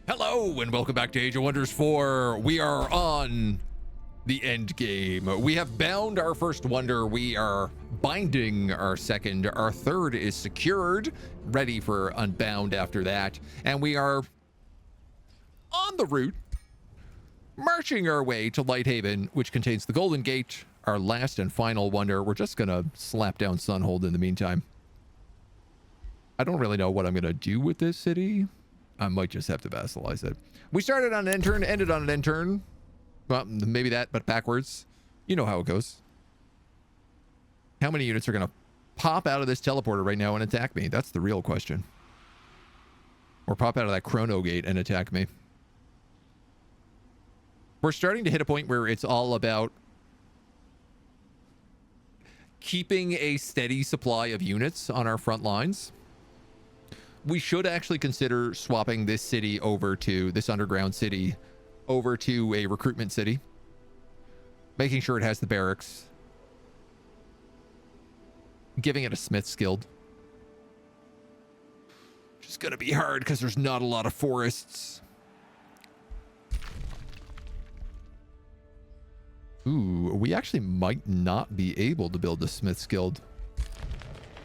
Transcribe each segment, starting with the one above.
Hello and welcome back to Age of Wonders 4. We are on the end game. We have bound our first wonder. We are binding our second. Our third is secured, ready for unbound after that. And we are on the route, marching our way to Lighthaven, which contains the Golden Gate, our last and final wonder. We're just going to slap down Sunhold in the meantime. I don't really know what I'm going to do with this city. I might just have to vassalize it. We started on an intern, ended on an intern. Well, maybe that, but backwards. You know how it goes. How many units are going to pop out of this teleporter right now and attack me? That's the real question. Or pop out of that chrono gate and attack me. We're starting to hit a point where it's all about keeping a steady supply of units on our front lines. We should actually consider swapping this city over to this underground city over to a recruitment city, making sure it has the barracks, giving it a Smith's Guild. Which is going to be hard because there's not a lot of forests. Ooh, we actually might not be able to build the Smith's Guild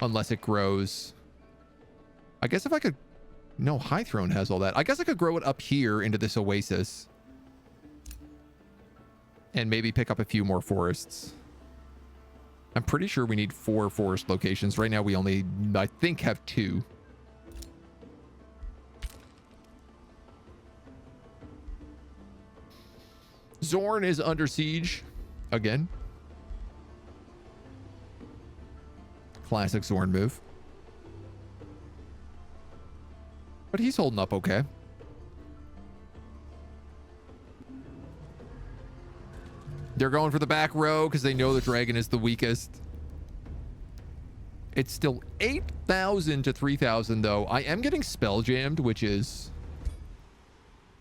unless it grows. I guess if I could... No, High Throne has all that. I guess I could grow it up here into this oasis. And maybe pick up a few more forests. I'm pretty sure we need 4 forest locations. Right now we only, I think, have 2. Zorn is under siege. Again. Classic Zorn move. But he's holding up okay. They're going for the back row because they know the dragon is the weakest. It's still 8,000 to 3,000 though. I am getting spell jammed, which is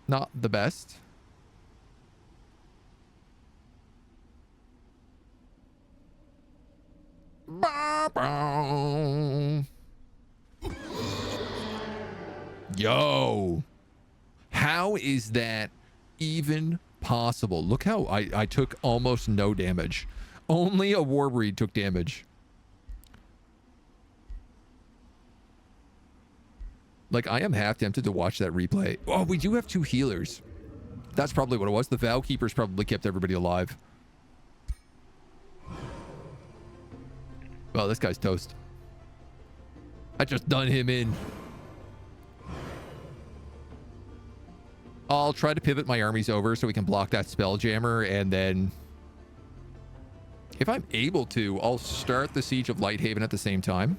not the best. Yo, how is that even possible? Look how I took almost no damage. Only a Warbreed took damage. Like, I am half tempted to watch that replay. Oh, we do have 2 healers. That's probably what it was. The Vow Keepers probably kept everybody alive. Well, this guy's toast. I just done him in. I'll try to pivot my armies over so we can block that Spelljammer, and then if I'm able to, I'll start the Siege of Lighthaven at the same time.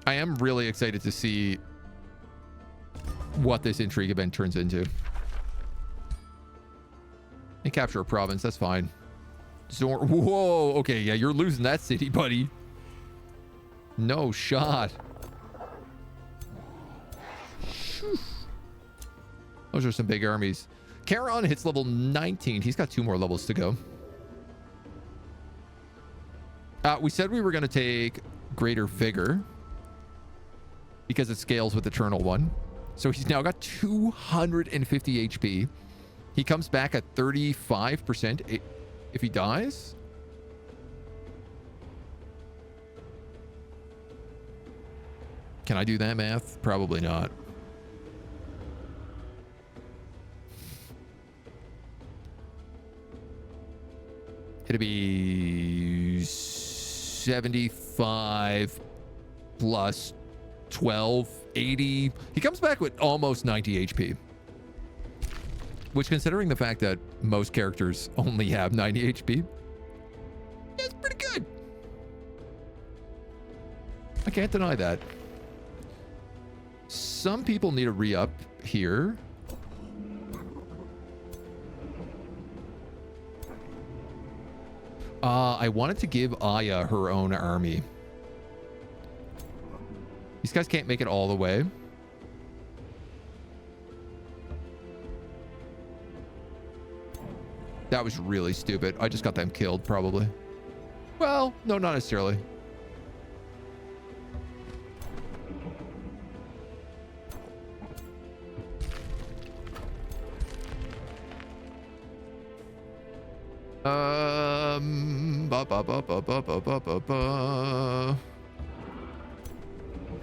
I am really excited to see what this intrigue event turns into. And capture a province, that's fine. Zorn, whoa, okay, yeah, you're losing that city, buddy. No shot. Those are some big armies. Charon hits level 19. He's got 2 more levels to go. We said we were going to take Greater Vigor because it scales with Eternal One. So he's now got 250 HP. He comes back at 35%. If he dies? Can I do that math? Probably not. It'd be 75 plus 12, 80. He comes back with almost 90 HP. Which, considering the fact that most characters only have 90 HP, it's pretty good. I can't deny that. Some people need a re-up here. I wanted to give Aya her own army. These guys can't make it all the way. That was really stupid. I just got them killed, probably. Well, no, not necessarily.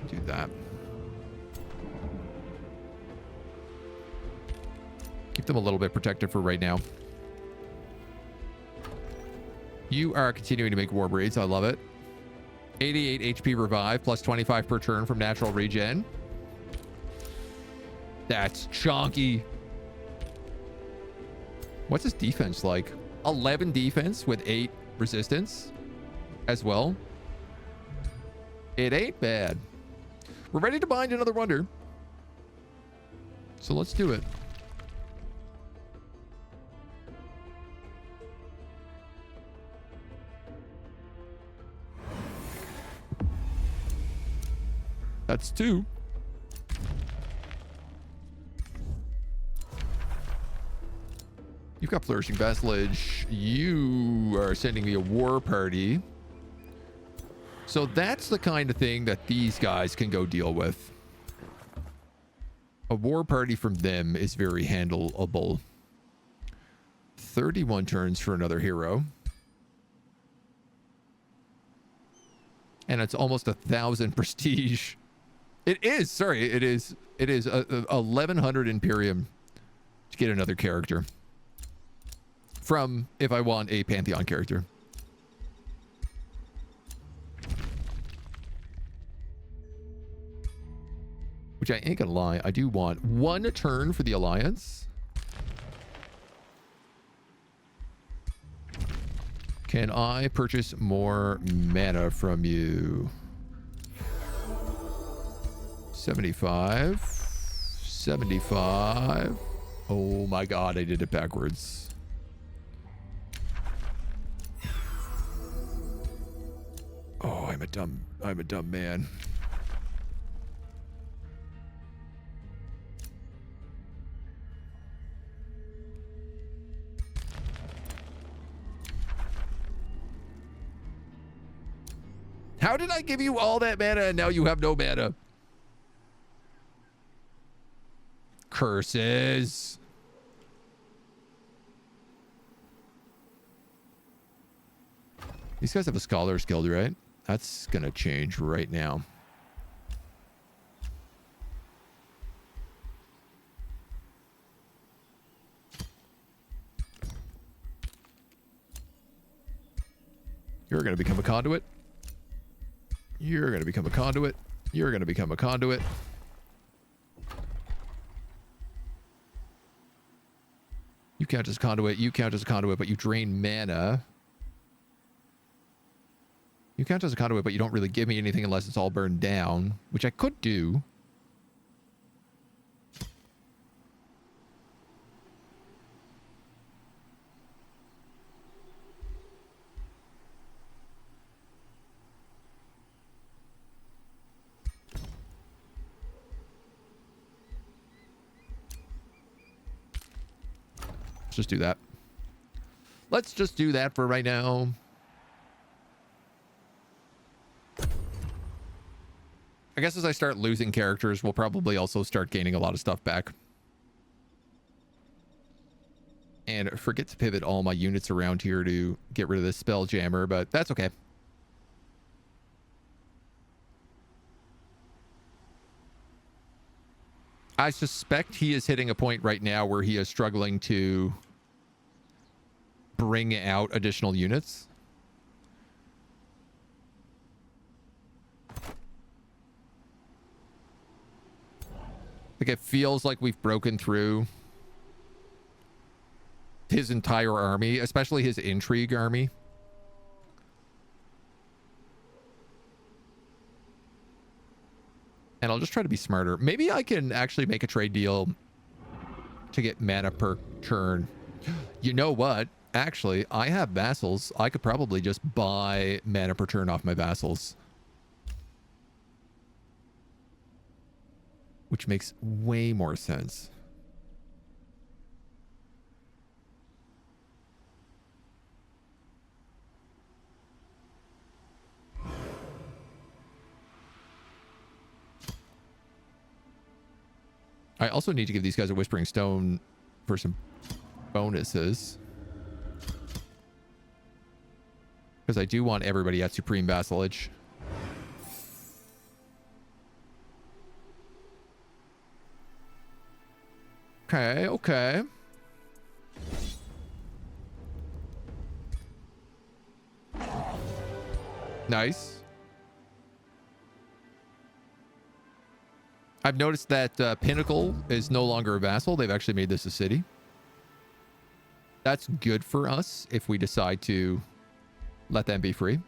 Do that. Keep them a little bit protected for right now. You are continuing to make war breeds. I love it. 88 HP revive plus 25 per turn from natural regen. That's chonky. What's his defense like? 11 defense with 8 resistance as well. It ain't bad. We're ready to bind another wonder. So let's do it. That's 2. You've got flourishing vassalage. You are sending me a war party. So that's the kind of thing that these guys can go deal with. A war party from them is very handleable. 31 turns for another hero. And it's almost 1,000 prestige. It is, sorry, it is 1,100 Imperium to get another character. From if I want a Pantheon character. Which I ain't gonna lie, I do want 1 turn for the Alliance. Can I purchase more mana from you? 75. 75. Oh my god, I did it backwards. Oh, I'm a dumb man. How did I give you all that mana and now you have no mana? Curses. These guys have a Scholar's Guild, right? That's gonna change right now. You're gonna become a conduit. You're gonna become a conduit. You're gonna become a conduit. You count as a conduit. You count as a conduit, but you drain mana. You count as a conduit, but you don't really give me anything unless it's all burned down, which I could do. Let's just do that. Let's just do that for right now. I guess as I start losing characters, we'll probably also start gaining a lot of stuff back. And forget to pivot all my units around here to get rid of this spell jammer, but that's okay. I suspect he is hitting a point right now where he is struggling to bring out additional units. Like, it feels like we've broken through his entire army, especially his intrigue army. And I'll just try to be smarter. Maybe I can actually make a trade deal to get mana per turn. You know what? Actually, I have vassals. I could probably just buy mana per turn off my vassals. Which makes way more sense. I also need to give these guys a Whispering Stone for some bonuses. Because I do want everybody at Supreme Vassalage. Okay, okay. Nice. I've noticed that Pinnacle is no longer a vassal. They've actually made this a city. That's good for us if we decide to let them be free.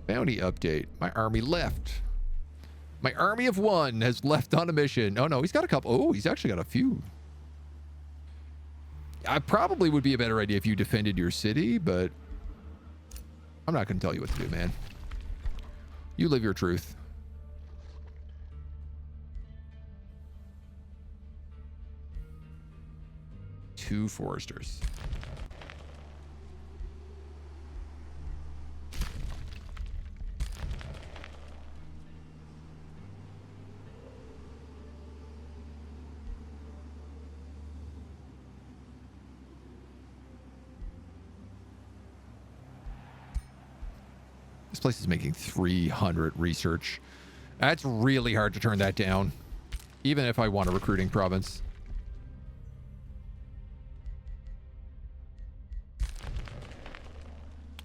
Bounty update. My army left. My army of one has left on a mission. Oh, no, he's got a couple. Oh, he's actually got a few. I probably would be a better idea if you defended your city, but I'm not going to tell you what to do, man. You live your truth. Two foresters. This place is making 300 research. That's really hard to turn that down, even if I want a recruiting province.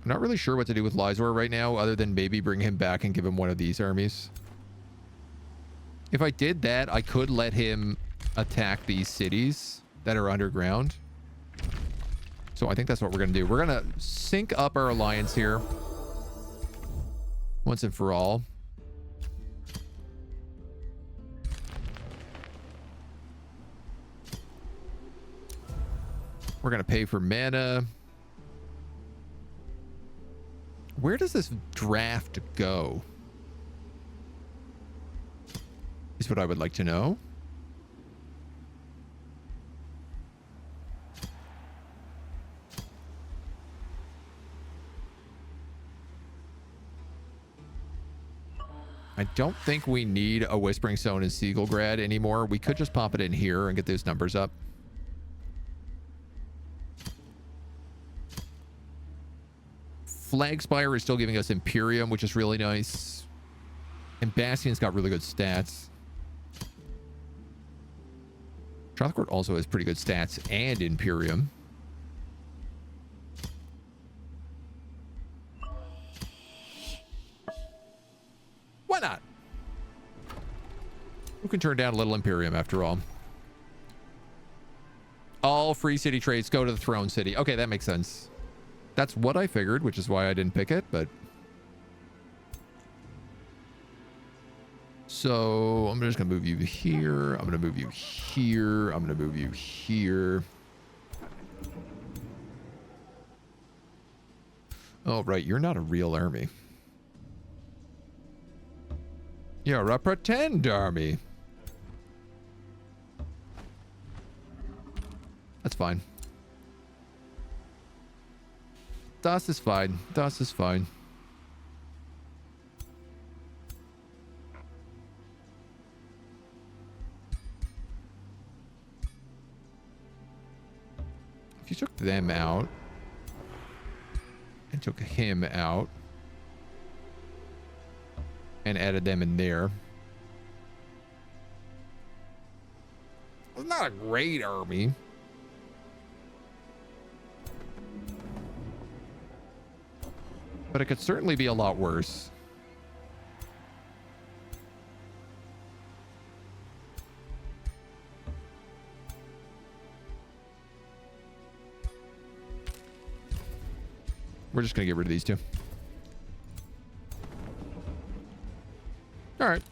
I'm not really sure what to do with Lysor right now, other than maybe bring him back and give him one of these armies. If I did that, I could let him attack these cities that are underground. So I think that's what we're going to do. We're going to sync up our alliance here once and for all. We're going to pay for mana. Where does this draft go? Is what I would like to know. I don't think we need a Whispering Stone in Siegelgrad anymore. We could just pop it in here and get those numbers up. Flagspire is still giving us Imperium, which is really nice. And Bastion's got really good stats. Charlotte also has pretty good stats and Imperium. Why not? We can turn down a little Imperium after all. All free city trades go to the Throne City. Okay, that makes sense. That's what I figured, which is why I didn't pick it, but... So, I'm just going to move you here. I'm going to move you here. I'm going to move you here. Oh, right. You're not a real army. You're a pretend army. That's fine. Das is fine. Das is fine. If you took them out and took him out and added them in there, it's not a great army. But it could certainly be a lot worse. We're just going to get rid of these two. All right.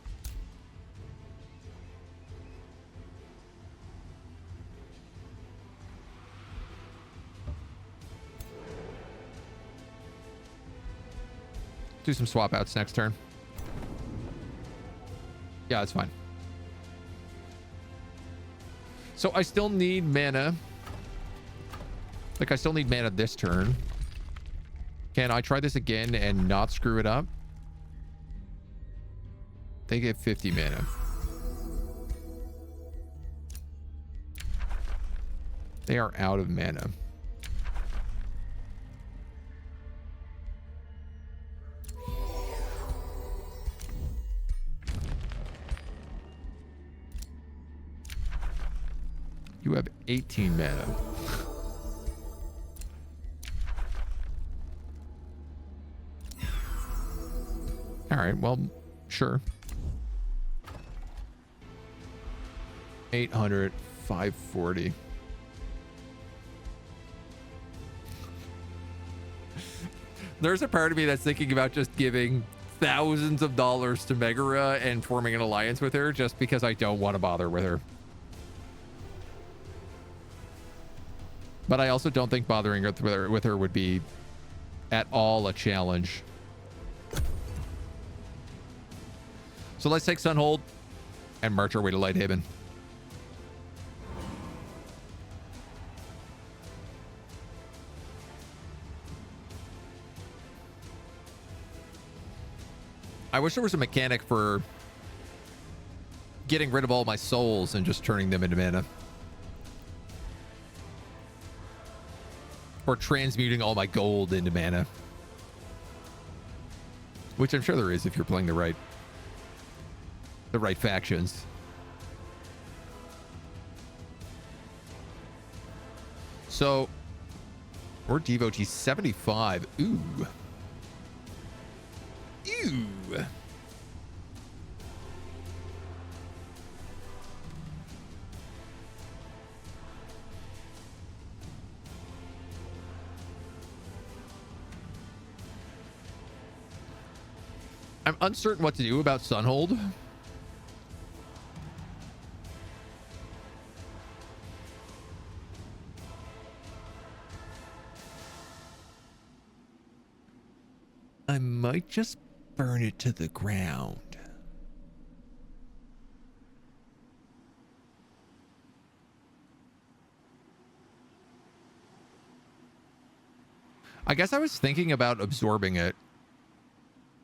Do some swap outs next turn. Yeah, that's fine. So I still need mana. Like, I still need mana this turn. Can I try this again and not screw it up? They get 50 mana. They are out of mana. You have 18 mana. All right, well, sure. 800, 540. There's a part of me that's thinking about just giving thousands of dollars to Megara and forming an alliance with her just because I don't want to bother with her. But I also don't think bothering with her would be at all a challenge. So let's take Sunhold and march our way to Lighthaven. I wish there was a mechanic for getting rid of all my souls and just turning them into mana. Or transmuting all my gold into mana. Which I'm sure there is if you're playing the right factions. So we're devotee 75. Ooh. Ew. I'm uncertain what to do about Sunhold. I might just burn it to the ground. I guess I was thinking about absorbing it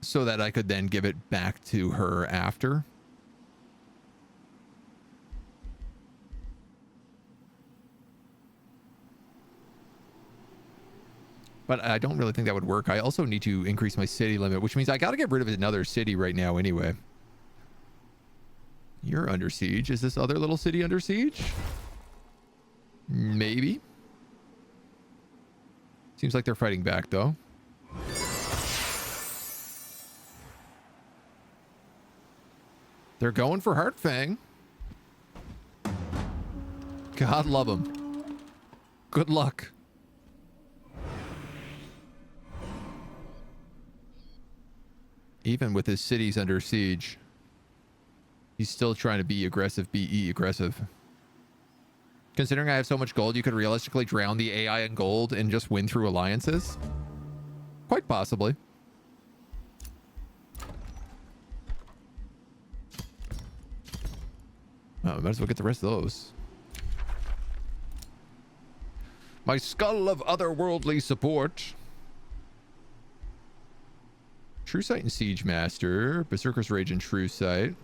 so that I could then give it back to her after. But I don't really think that would work. I also need to increase my city limit, which means I got to get rid of another city right now anyway. You're under siege. Is this other little city under siege? Maybe. Seems like they're fighting back, though. They're going for Heartfang. God love them. Good luck. Even with his cities under siege, he's still trying to be aggressive, be aggressive. Considering I have so much gold, you could realistically drown the AI in gold and just win through alliances? Quite possibly. Oh, might as well get the rest of those. My skull of otherworldly support. True Sight and Siege Master. Berserker's Rage and True Sight.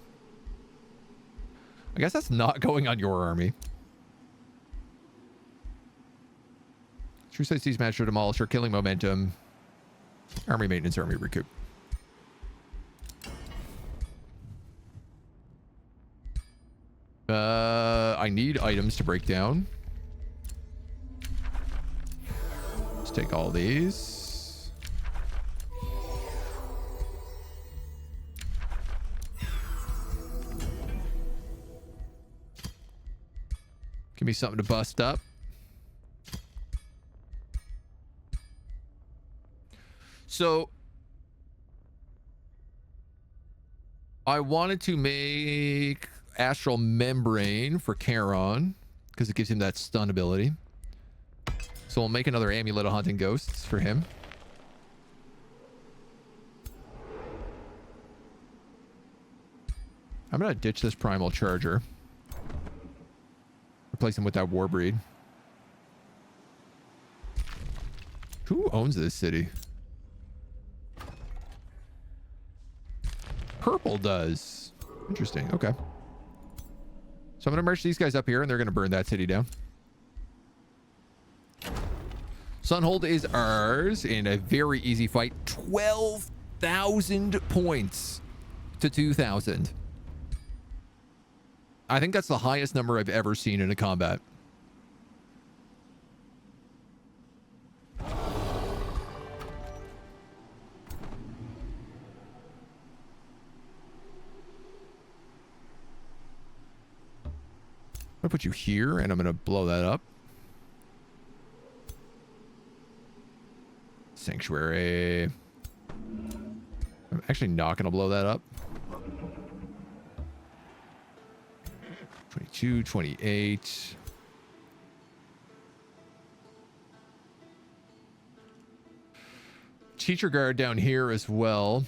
I guess that's not going on your army. True Sight, Siege Master, Demolisher, Killing Momentum. Army Maintenance, Army Recoup. I need items to break down. Let's take all these. Give me something to bust up. So I wanted to make Astral Membrane for Charon because it gives him that stun ability. So we'll make another Amulet of Hunting Ghosts for him. I'm gonna ditch this Primal Charger. Replace him with that Warbreed. Who owns this city? Purple does. Interesting. Okay. So I'm going to merge these guys up here, and they're going to burn that city down. Sunhold is ours in a very easy fight. 12,000 points to 2,000. I think that's the highest number I've ever seen in a combat. I'm gonna put you here, and I'm gonna blow that up. Sanctuary. I'm actually not gonna blow that up. 22, 28. Teacher guard down here as well.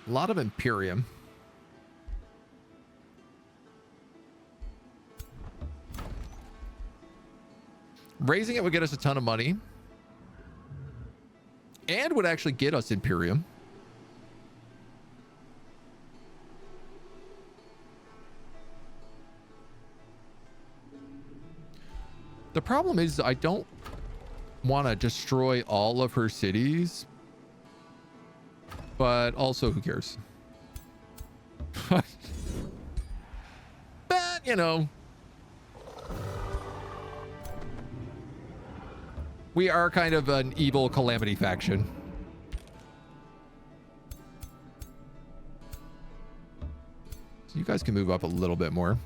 A lot of Imperium. Raising it would get us a ton of money. And would actually get us Imperium. The problem is I don't want to destroy all of her cities. But also, who cares? But, you know. We are kind of an evil calamity faction. So you guys can move up a little bit more.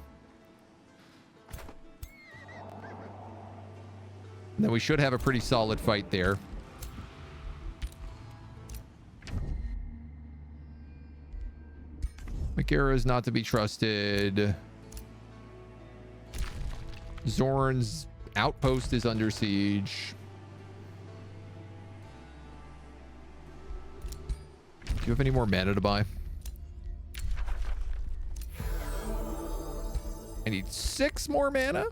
And then we should have a pretty solid fight there. Megara is not to be trusted. Zorn's outpost is under siege. Do you have any more mana to buy? I need 6 more mana.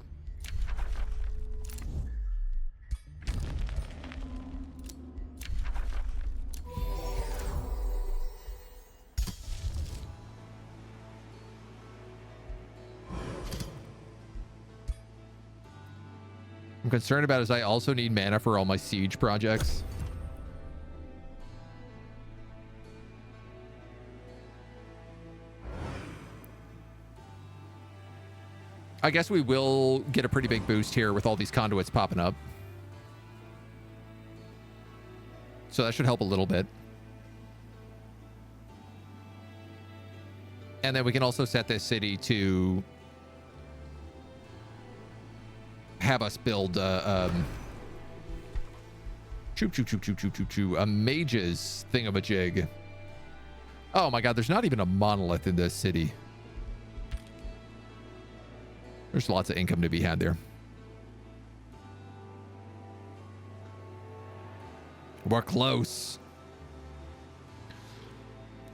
I'm concerned about is I also need mana for all my siege projects. I guess we will get a pretty big boost here with all these conduits popping up. So that should help a little bit. And then we can also set this city to have us build a mage's thingamajig. Oh my god, there's not even a monolith in this city. There's lots of income to be had there. We're close.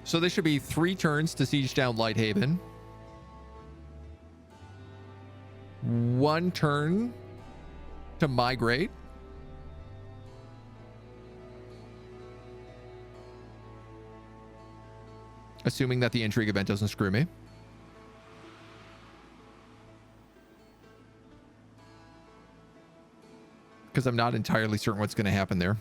So this should be 3 turns to siege down Lighthaven. 1 turn to migrate. Assuming that the intrigue event doesn't screw me. Because I'm not entirely certain what's going to happen there.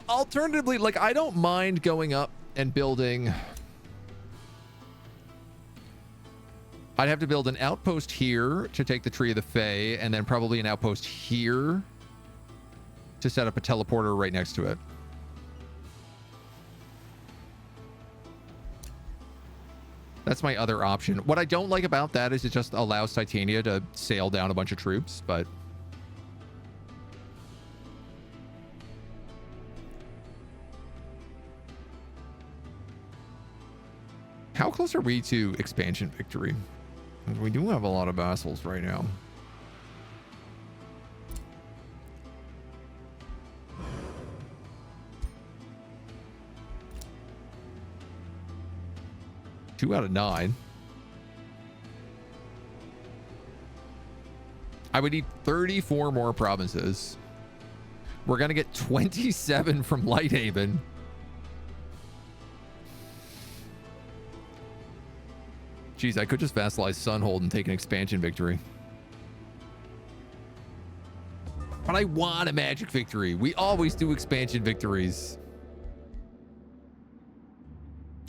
Alternatively, like, I don't mind going up and building. I'd have to build an outpost here to take the Tree of the Fae, and then probably an outpost here to set up a teleporter right next to it. That's my other option. What I don't like about that is it just allows Titania to sail down a bunch of troops, but how close are we to expansion victory? We do have a lot of vassals right now. 2 out of 9. I would need 34 more provinces. We're going to get 27 from Lighthaven. Jeez, I could just vassalize Sunhold and take an expansion victory. But I want a magic victory. We always do expansion victories.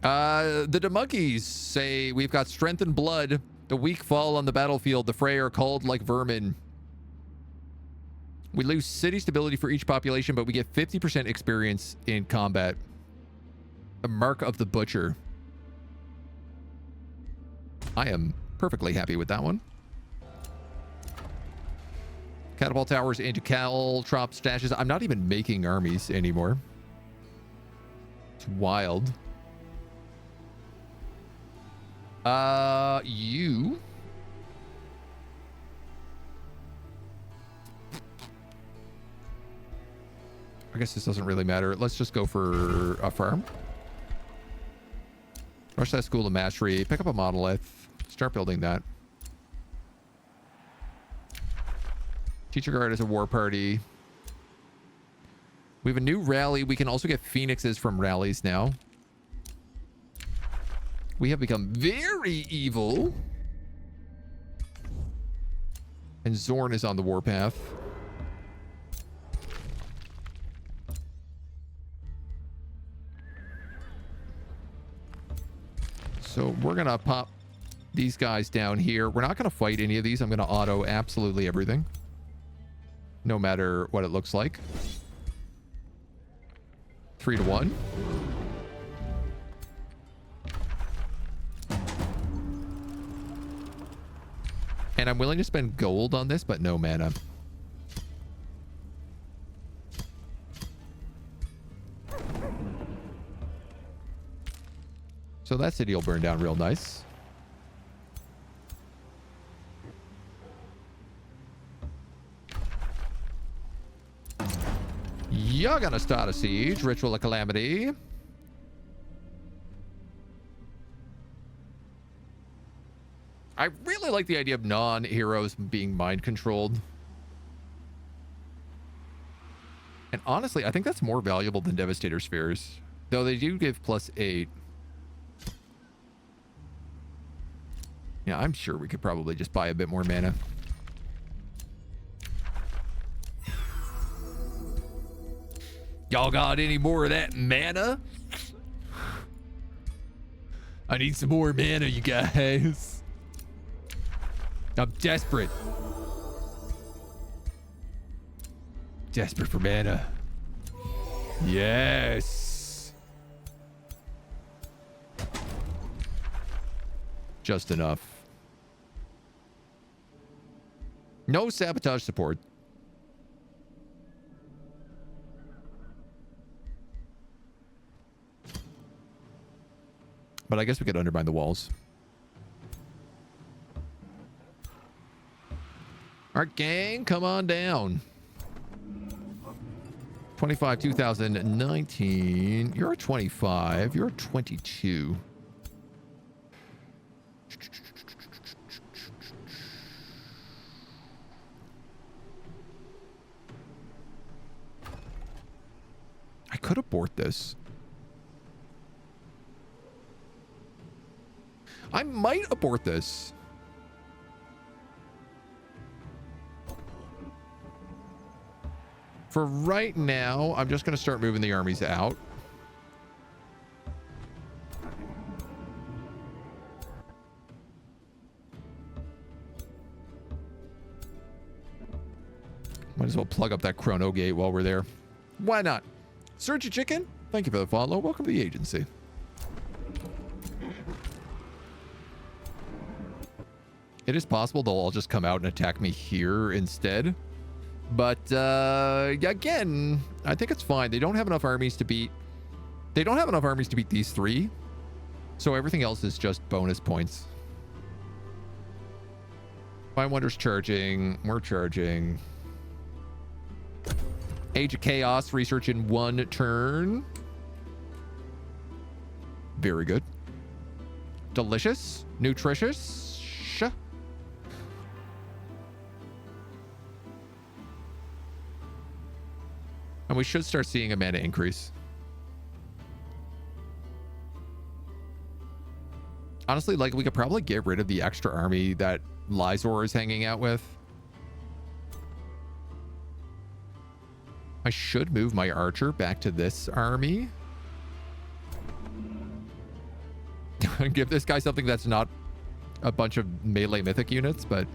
The Demonkeys say we've got strength and blood. The weak fall on the battlefield. The fray are called like vermin. We lose city stability for each population, but we get 50% experience in combat. A mark of the butcher. I am perfectly happy with that one. Catapult towers into caltrop stashes. I'm not even making armies anymore. It's wild. You. I guess this doesn't really matter. Let's just go for a farm. Rush that school of mastery. Pick up a monolith. Start building that. Teacher Guard is a war party. We have a new rally. We can also get phoenixes from rallies now. We have become very evil. And Zorn is on the warpath. So we're going to pop these guys down here. We're not going to fight any of these. I'm going to auto absolutely everything. No matter what it looks like. 3-1. And I'm willing to spend gold on this, but no mana. So that city will burn down real nice. You're gonna start a siege. Ritual of Calamity. I really like the idea of non-heroes being mind-controlled. And honestly, I think that's more valuable than Devastator Spheres. Though they do give +8. Yeah, I'm sure we could probably just buy a bit more mana. Y'all got any more of that mana? I need some more mana, you guys. I'm desperate. Desperate for mana. Yes. Just enough. No sabotage support. But I guess we could undermine the walls. All right, gang, come on down. 25, 2019. You're a 25. You're a 22. I could abort this. I might abort this. For right now, I'm just going to start moving the armies out. Might as well plug up that Chrono Gate while we're there. Why not? Surgy Chicken, thank you for the follow. Welcome to the agency. It is possible they'll all just come out and attack me here instead. But, again, I think it's fine. They don't have enough armies to beat... They don't have enough armies to beat these three. So everything else is just bonus points. Find Wonder's charging. We're charging. Age of Chaos. Research in 1 turn. Very good. Delicious. Nutritious. And we should start seeing a mana increase. Honestly, like, we could probably get rid of the extra army that Lysor is hanging out with. I should move my archer back to this army. Give this guy something that's not a bunch of melee mythic units, but...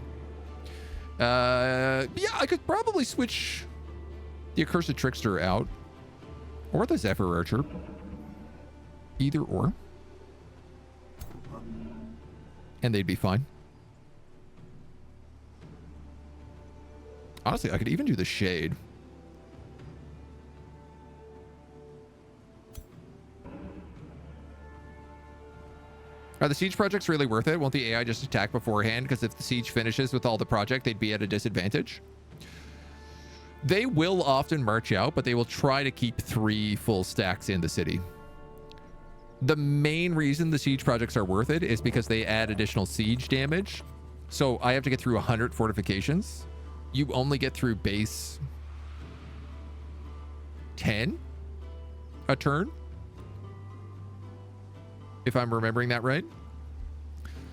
yeah, I could probably switch the Accursed Trickster out. Or the Zephyr Archer. Either or. And they'd be fine. Honestly, I could even do the Shade. Are the siege projects really worth it? Won't the AI just attack beforehand? Because if the siege finishes with all the project, they'd be at a disadvantage. They will often march out, but they will try to keep 3 full stacks in the city. The main reason the siege projects are worth it is because they add additional siege damage. So I have to get through 100 fortifications. You only get through base 10 a turn, if I'm remembering that right.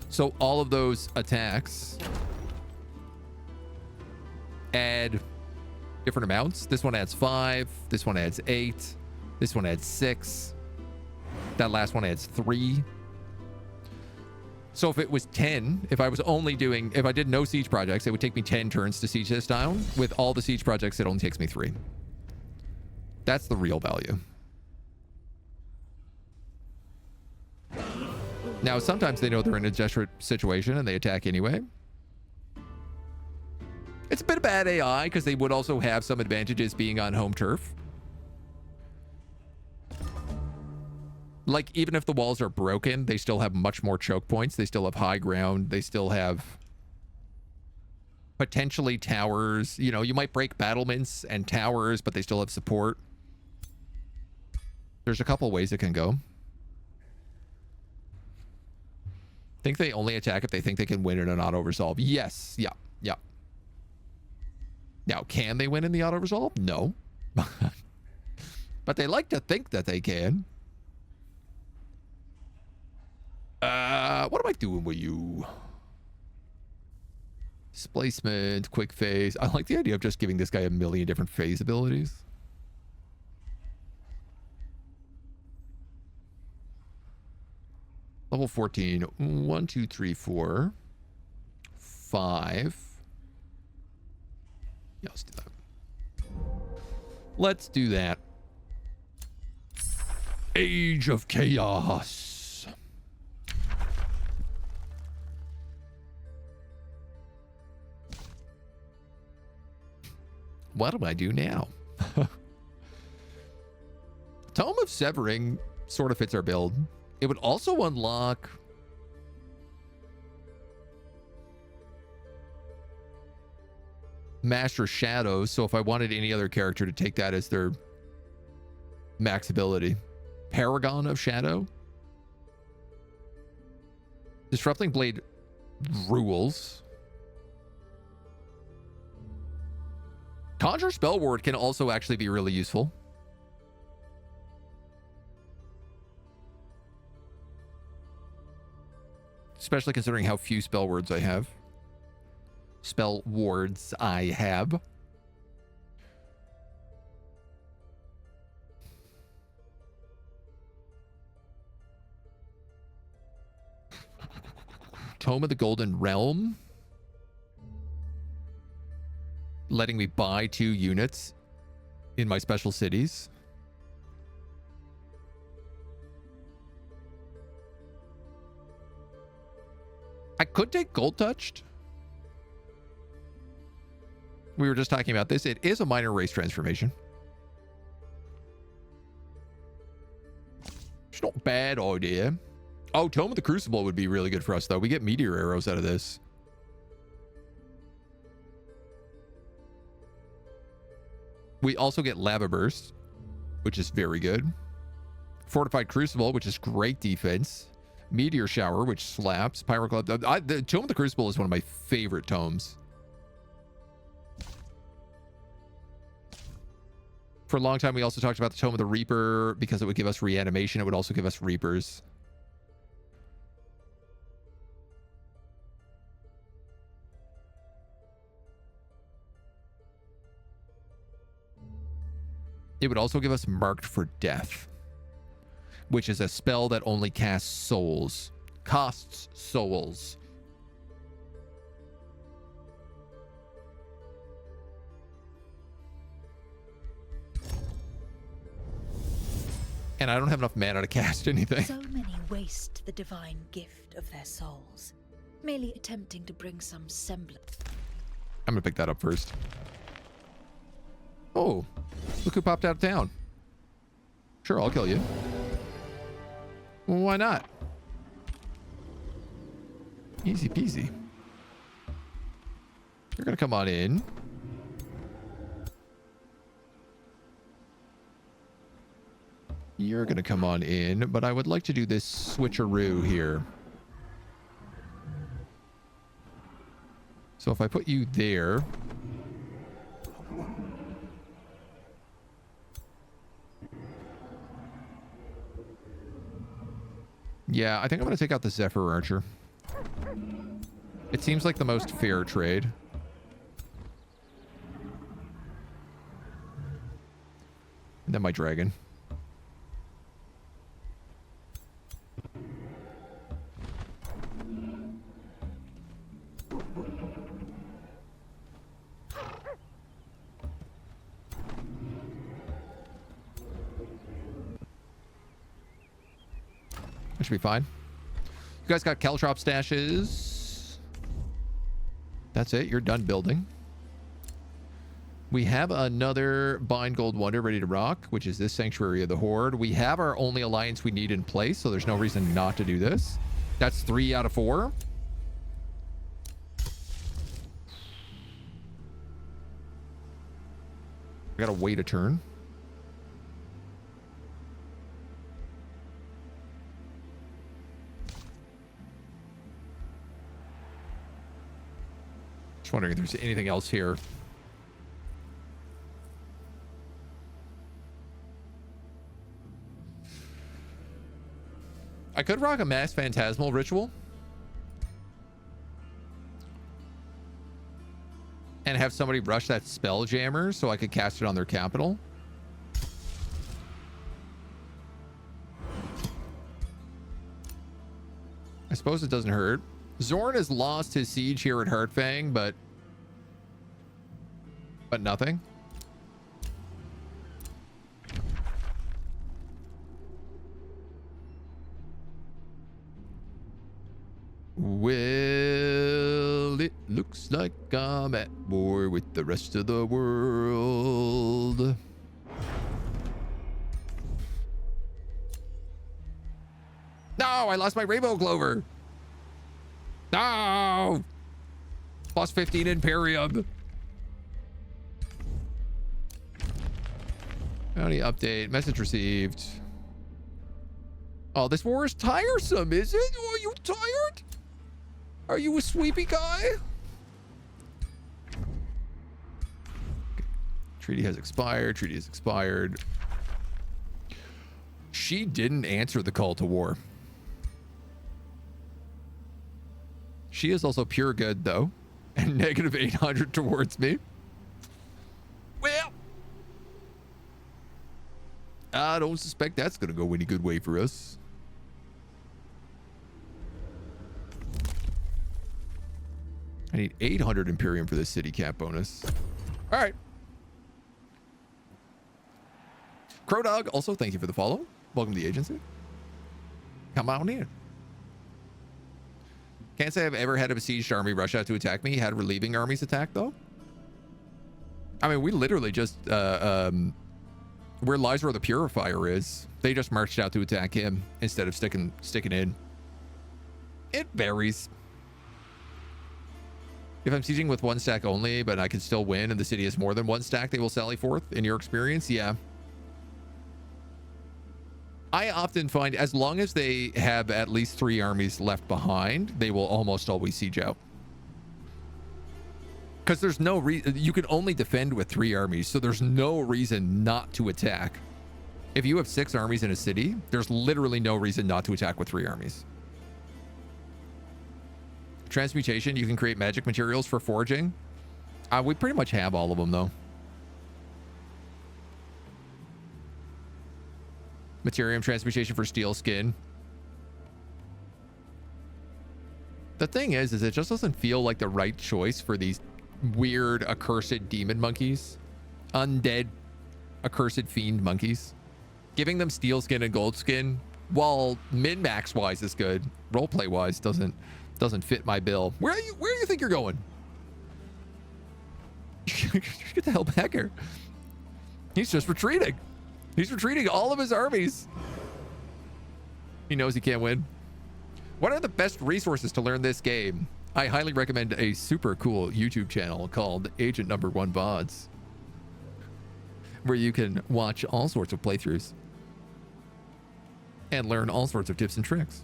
So all of those attacks add different amounts. This one adds 5. This one adds 8. This one adds 6. That last one adds 3. So if it was 10, if I was only doing, if I did no siege projects, it would take me 10 turns to siege this down. With all the siege projects, it only takes me 3. That's the real value. Now, sometimes they know they're in a desperate situation and they attack anyway. It's a bit of bad AI because they would also have some advantages being on home turf. Like, even if the walls are broken, they still have much more choke points. They still have high ground. They still have potentially towers. You know, you might break battlements and towers, but they still have support. There's a couple ways it can go. Think they only attack if they think they can win in an auto-resolve. Yes. Yeah. Yeah. Now, can they win in the auto-resolve? No. But they like to think that they can. What am I doing with you? Displacement, quick phase. I like the idea of just giving this guy a million different phase abilities. Level 14. 1, 2, 3, 4, 5. Yeah, let's do that. Let's do that. Age of Chaos. What do I do now? Tome of Severing sort of fits our build. It would also unlock Master Shadows, so if I wanted any other character to take that as their max ability. Paragon of Shadow. Disrupting Blade rules. Conjure Spell Ward can also actually be really useful. Especially considering how few spell words I have. Spell wards I have. Tome of the Golden Realm. Letting me buy 2 units in my special cities. I could take Gold Touched. We were just talking about this. It is a minor race transformation. It's not a bad idea. Oh, Tome of the Crucible would be really good for us, though. We get meteor arrows out of this. We also get Lava Burst, which is very good. Fortified Crucible, which is great defense. Meteor Shower, which slaps. Pyro Club. The Tome of the Crucible is one of my favorite tomes. For a long time, we also talked about the Tome of the Reaper because it would give us reanimation. It would also give us Reapers. It would also give us Marked for Death, which is a spell that only casts souls. Costs souls. And I don't have enough mana to cast anything. So many waste the divine gift of their souls, merely attempting to bring some semblance. I'm gonna pick that up first. Oh, look who popped out of town. Sure, I'll kill you. Well, why not? Easy peasy. You're gonna come on in. You're gonna come on in, but I would like to do this switcheroo here. So if I put you there. Yeah, I think I'm going to take out the Zephyr Archer. It seems like the most fair trade. And then my dragon. That should be fine. You guys got Caltrop stashes. That's it. You're done building. We have another Bind Gold Wonder ready to rock, which is this Sanctuary of the Horde. We have our only alliance we need in place, so there's no reason not to do this. That's 3 out of 4. I gotta wait a turn. Just wondering if there's anything else here. I could rock a Mass Phantasmal Ritual and have somebody rush that Spelljammer so I could cast it on their capital. I suppose it doesn't hurt. Zorn has lost his siege here at Heartfang, but nothing. Well, it looks like I'm at war with the rest of the world. No, I lost my Rainbow Clover. No! Plus 15 Imperium. Bounty update. Message received. Oh, this war is tiresome, is it? Are you tired? Are you a sweepy guy? Okay. Treaty has expired. Treaty has expired. She didn't answer the call to war. She is also pure good, though. And negative 800 towards me. Well, I don't suspect that's going to go any good way for us. I need 800 Imperium for this city cap bonus. All right. Crow Dog, also thank you for the follow. Welcome to the agency. Come on in. Can't say I've ever had a besieged army rush out to attack me. Had relieving armies attack, though. I mean, we literally just, where Lysra the Purifier is, they just marched out to attack him instead of sticking in. It varies. If I'm sieging with 1 stack only, but I can still win and the city has more than 1 stack, they will sally forth, in your experience? Yeah. I often find as long as they have at least 3 armies left behind, they will almost always siege out. Because there's no reason, you can only defend with 3 armies, so there's no reason not to attack. If you have 6 armies in a city, there's literally no reason not to attack with 3 armies. Transmutation, you can create magic materials for forging. We pretty much have all of them, though. Materium transmutation for steel skin. The thing is it just doesn't feel like the right choice for these weird accursed demon monkeys. Undead accursed fiend monkeys. Giving them steel skin and gold skin, while min-max wise is good, roleplay wise doesn't fit my bill. Where do you think you're going? Get the hell back here. He's just retreating. He's retreating all of his armies. He knows he can't win. What are the best resources to learn this game? I highly recommend a super cool YouTube channel called AgentNumberOne VODs, where you can watch all sorts of playthroughs and learn all sorts of tips and tricks.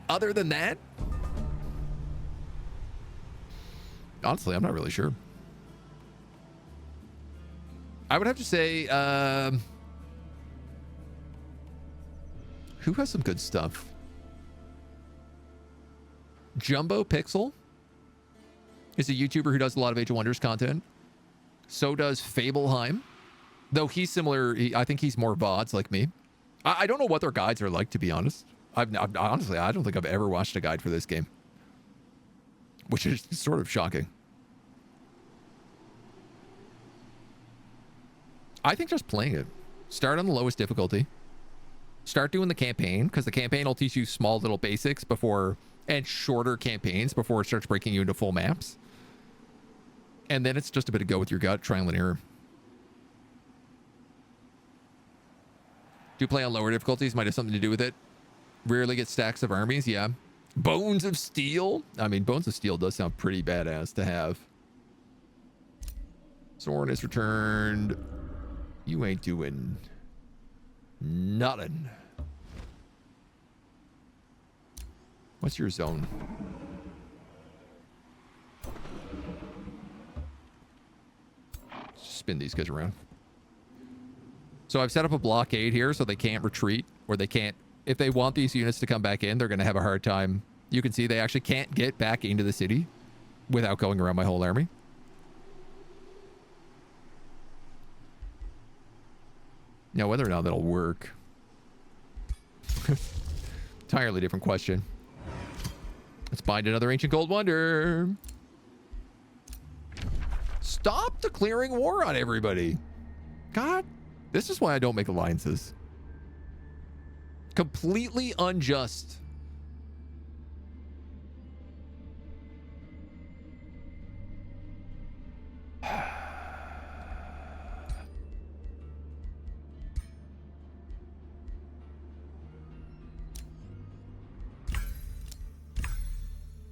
Other than that, honestly, I'm not really sure. I would have to say, who has some good stuff? Jumbo Pixel is a YouTuber who does a lot of Age of Wonders content. So does Fableheim, though he's similar. I think he's more VODs like me. I don't know what their guides are like, to be honest. Honestly, I don't think I've ever watched a guide for this game, which is sort of shocking. I think just playing it. Start on the lowest difficulty. Start doing the campaign, because the campaign will teach you small little basics before, and shorter campaigns before it starts breaking you into full maps. And then it's just a bit of go with your gut, trial and error. Do play on lower difficulties, might have something to do with it. Rarely get stacks of armies, yeah. Bones of Steel? I mean, Bones of Steel does sound pretty badass to have. Soren is returned. You ain't doing nothing. What's your zone? Just spin these guys around. So I've set up a blockade here so they can't retreat, or they can't, if they want these units to come back in, they're going to have a hard time. You can see they actually can't get back into the city without going around my whole army. Now, whether or not that'll work, entirely different question. Let's bind another ancient gold wonder. Stop declaring war on everybody. God, this is why I don't make alliances. Completely unjust.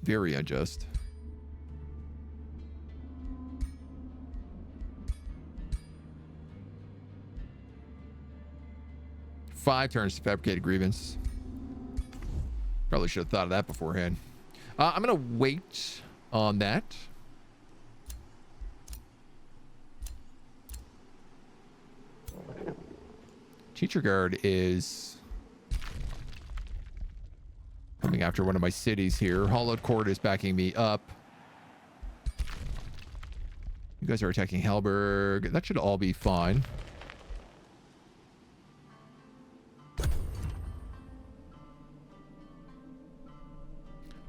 Very unjust. Five turns to fabricate a grievance. Probably should have thought of that beforehand. I'm going to wait on that. Teacher Guard is coming after one of my cities here. Hollowed Court is backing me up. You guys are attacking Hellberg. That should all be fine.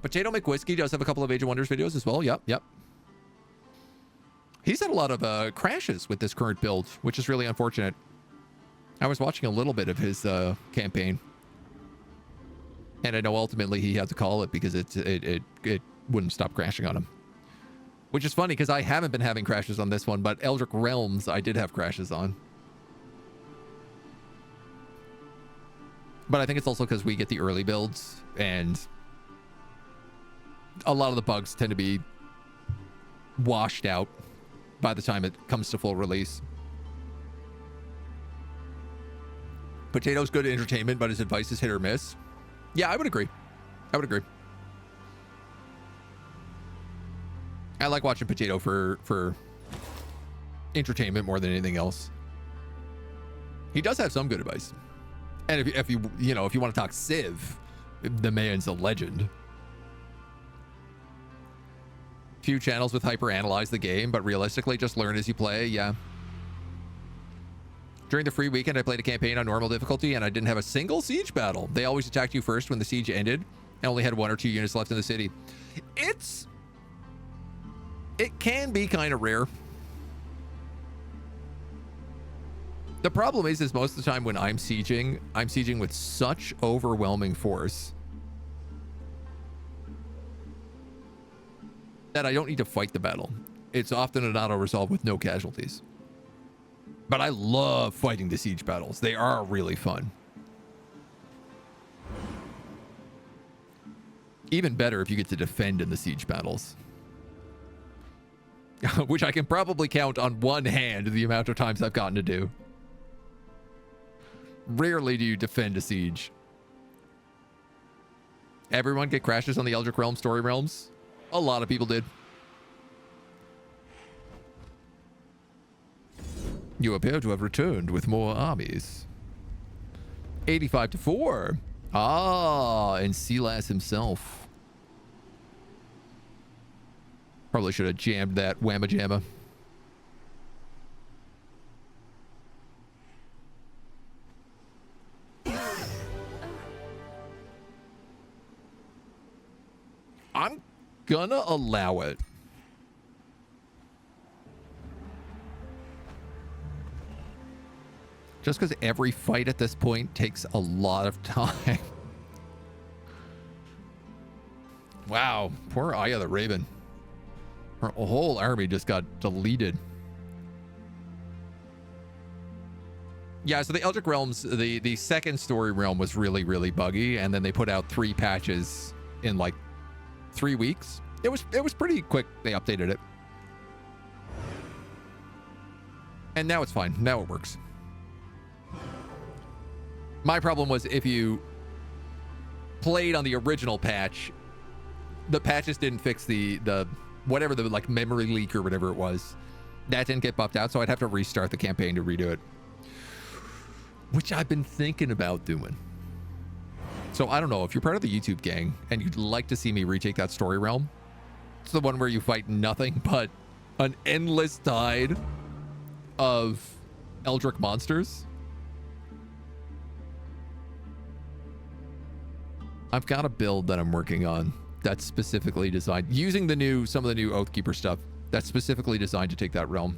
Potato McWhiskey does have a couple of Age of Wonders videos as well. Yep. He's had a lot of crashes with this current build, which is really unfortunate. I was watching a little bit of his campaign, and I know ultimately he had to call it because it wouldn't stop crashing on him. Which is funny because I haven't been having crashes on this one, but Eldritch Realms I did have crashes on. But I think it's also because we get the early builds, and a lot of the bugs tend to be washed out by the time it comes to full release. Potato's good entertainment, but his advice is hit or miss. Yeah, I would agree. I would agree. I like watching Potato for entertainment more than anything else. He does have some good advice. And if you want to talk Civ, the man's a legend. Few channels with hyper analyze the game, but realistically just learn as you play. Yeah. During the free weekend, I played a campaign on normal difficulty and I didn't have a single siege battle. They always attacked you first when the siege ended and only had 1 or 2 units left in the city. It can be kind of rare. The problem is most of the time when I'm sieging with such overwhelming force that I don't need to fight the battle. It's often an auto resolve with no casualties. But I love fighting the siege battles. They are really fun. Even better if you get to defend in the siege battles. Which I can probably count on one hand the amount of times I've gotten to do. Rarely do you defend a siege. Everyone get crashes on the Eldritch Realm story realms? A lot of people did. You appear to have returned with more armies. 85-4. Ah, and Silas himself. Probably should have jammed that whamma jamma. I'm gonna allow it. Just because every fight at this point takes a lot of time. Wow, poor Aya the Raven. Her whole army just got deleted. Yeah, so the Eldritch Realms, the second story realm was really, really buggy, and then they put out 3 patches in like 3 weeks. It was pretty quick. They updated it. And now it's fine. Now it works. My problem was if you played on the original patch, the patches didn't fix the whatever the like memory leak or whatever it was. That didn't get buffed out, so I'd have to restart the campaign to redo it. Which I've been thinking about doing. So I don't know if you're part of the YouTube gang and you'd like to see me retake that story realm. It's the one where you fight nothing but an endless tide of Eldritch monsters. I've got a build that I'm working on that's specifically designed using some of the new Oathkeeper stuff that's specifically designed to take that realm.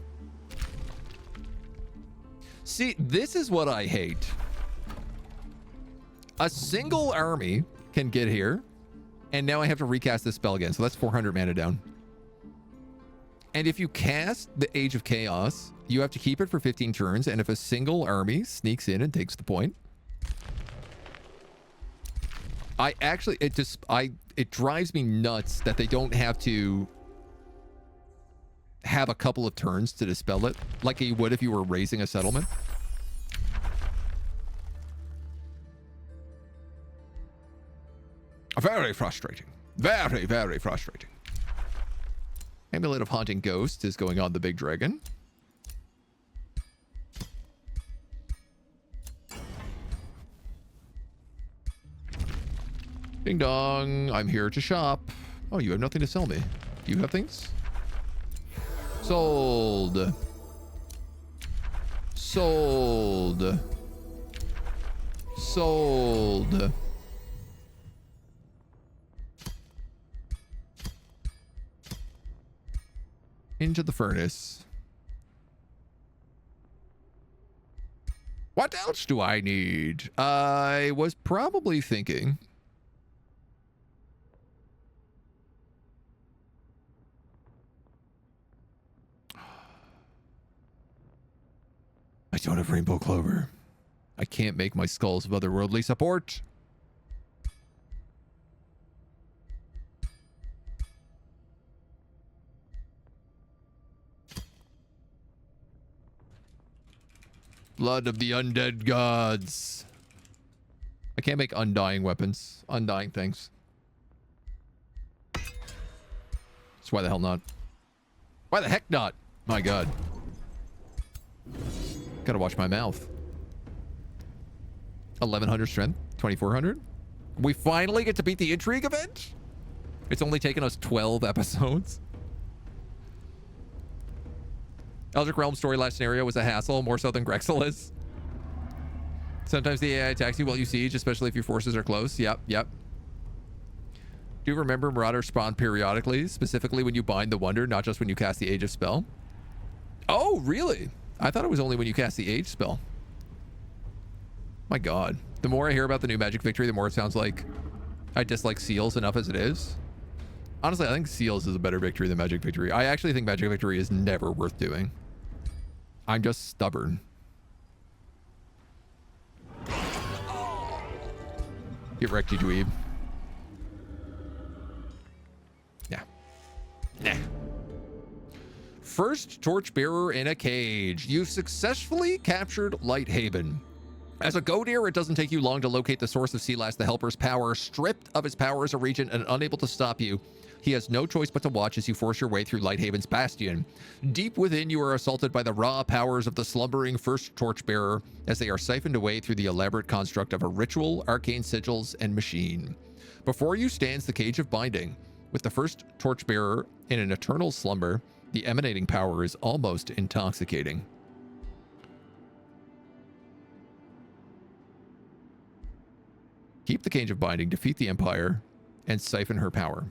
See, this is what I hate. A single army can get here, and now I have to recast this spell again. So that's 400 mana down. And if you cast the Age of Chaos, you have to keep it for 15 turns. And if a single army sneaks in and takes the point, it drives me nuts that they don't have to have a couple of turns to dispel it like you would if you were raising a settlement. Very frustrating. Very, very frustrating. Amulet of Haunting Ghosts is going on the big dragon. Ding dong, I'm here to shop. Oh, you have nothing to sell me. Do you have things? Sold. Sold. Sold. Into the furnace. What else do I need? I was probably thinking... I don't have Rainbow Clover. I can't make my skulls of otherworldly support. Blood of the undead gods. I can't make undying weapons, undying things. So why the hell not? Why the heck not? My God. Gotta watch my mouth. 1100 strength, 2400. We finally get to beat the intrigue event. It's only taken us 12 episodes. Eldritch Realm story last scenario was a hassle, more so than Grexel is. Sometimes the AI attacks you while you siege, especially if your forces are close. Yep. Do you remember Marauders spawn periodically, specifically when you bind the Wonder, not just when you cast the Age of spell? Oh, really? I thought it was only when you cast the Age spell. My God. The more I hear about the new Magic Victory, the more it sounds like I dislike Seals enough as it is. Honestly, I think Seals is a better victory than Magic Victory. I actually think Magic Victory is never worth doing. I'm just stubborn. Get wrecked, you dweeb. Nah. First torchbearer in a cage. You've successfully captured Lighthaven. As a go-deer, it doesn't take you long to locate the source of Sealast the Helper's power. Stripped of his power as a regent and unable to stop you, he has no choice but to watch as you force your way through Lighthaven's bastion. Deep within, you are assaulted by the raw powers of the slumbering first torchbearer as they are siphoned away through the elaborate construct of a ritual, arcane sigils, and machine. Before you stands the Cage of Binding. With the first torchbearer in an eternal slumber, the emanating power is almost intoxicating. Keep the Cage of Binding, defeat the Empire, and siphon her power.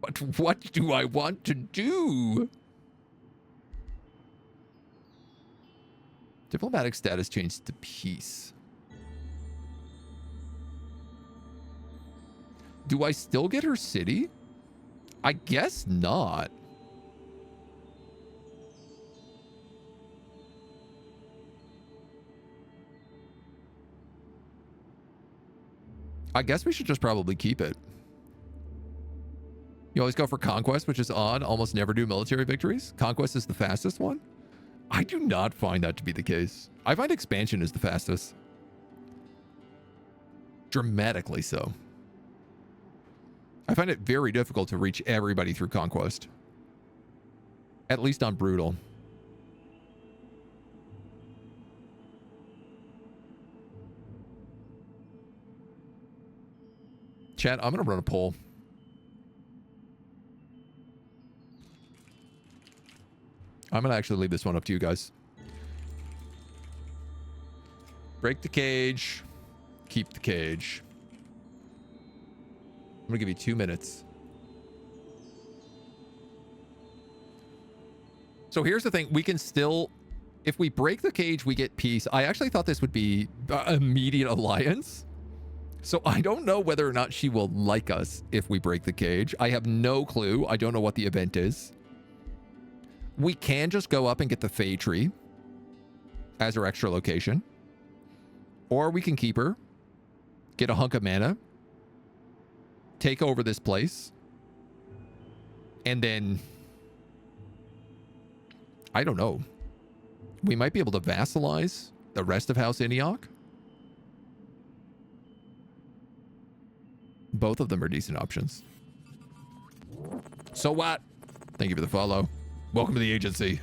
But what do I want to do? Diplomatic status changed to peace. Do I still get her city? I guess not. I guess we should just probably keep it. You always go for Conquest, which is odd. Almost never do military victories. Conquest is the fastest one. I do not find that to be the case. I find Expansion is the fastest. Dramatically so. I find it very difficult to reach everybody through Conquest. At least on Brutal. Chat, I'm going to run a poll. I'm going to actually leave this one up to you guys. Break the cage. Keep the cage. I'm going to give you 2 minutes. So here's the thing. We can still... If we break the cage, we get peace. I actually thought this would be immediate alliance. So I don't know whether or not she will like us if we break the cage. I have no clue. I don't know what the event is. We can just go up and get the Fey Tree as our extra location. Or we can keep her, get a hunk of mana, take over this place, and then... I don't know. We might be able to vassalize the rest of House Iniok. Both of them are decent options. So what? Thank you for the follow. Welcome to the agency.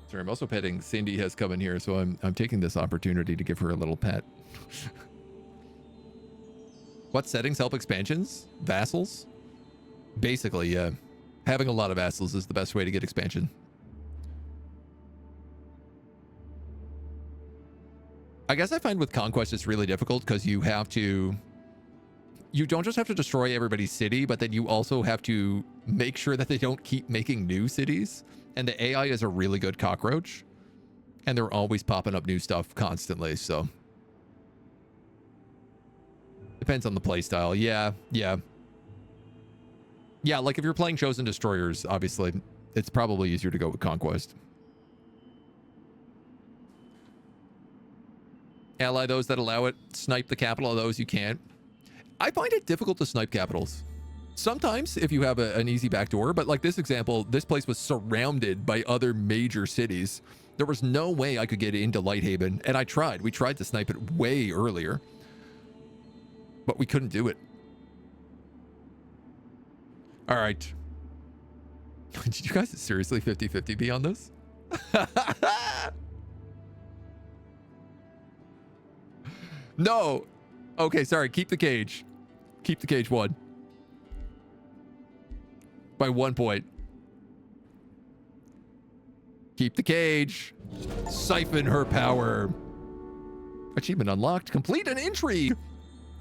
Sorry, I'm also petting. Cindy has come in here, so I'm taking this opportunity to give her a little pet. What settings help expansions? Vassals? Basically, yeah. Having a lot of vassals is the best way to get expansion. I guess I find with Conquest it's really difficult because you have to... You don't just have to destroy everybody's city, but then you also have to make sure that they don't keep making new cities. And the AI is a really good cockroach. And they're always popping up new stuff constantly, so... Depends on the playstyle. Yeah. Yeah, like if you're playing Chosen Destroyers, obviously, it's probably easier to go with Conquest. Ally those that allow it. Snipe the capital of those you can't. I find it difficult to snipe capitals. Sometimes if you have an easy backdoor, but like this example, this place was surrounded by other major cities. There was no way I could get into Lighthaven, and I tried. We tried to snipe it way earlier, but we couldn't do it. All right. Did you guys seriously 50-50 be on this? No. Okay, sorry. Keep the cage. Keep the cage 1. By 1 point. Keep the cage. Siphon her power. Achievement unlocked. Complete an intrigue.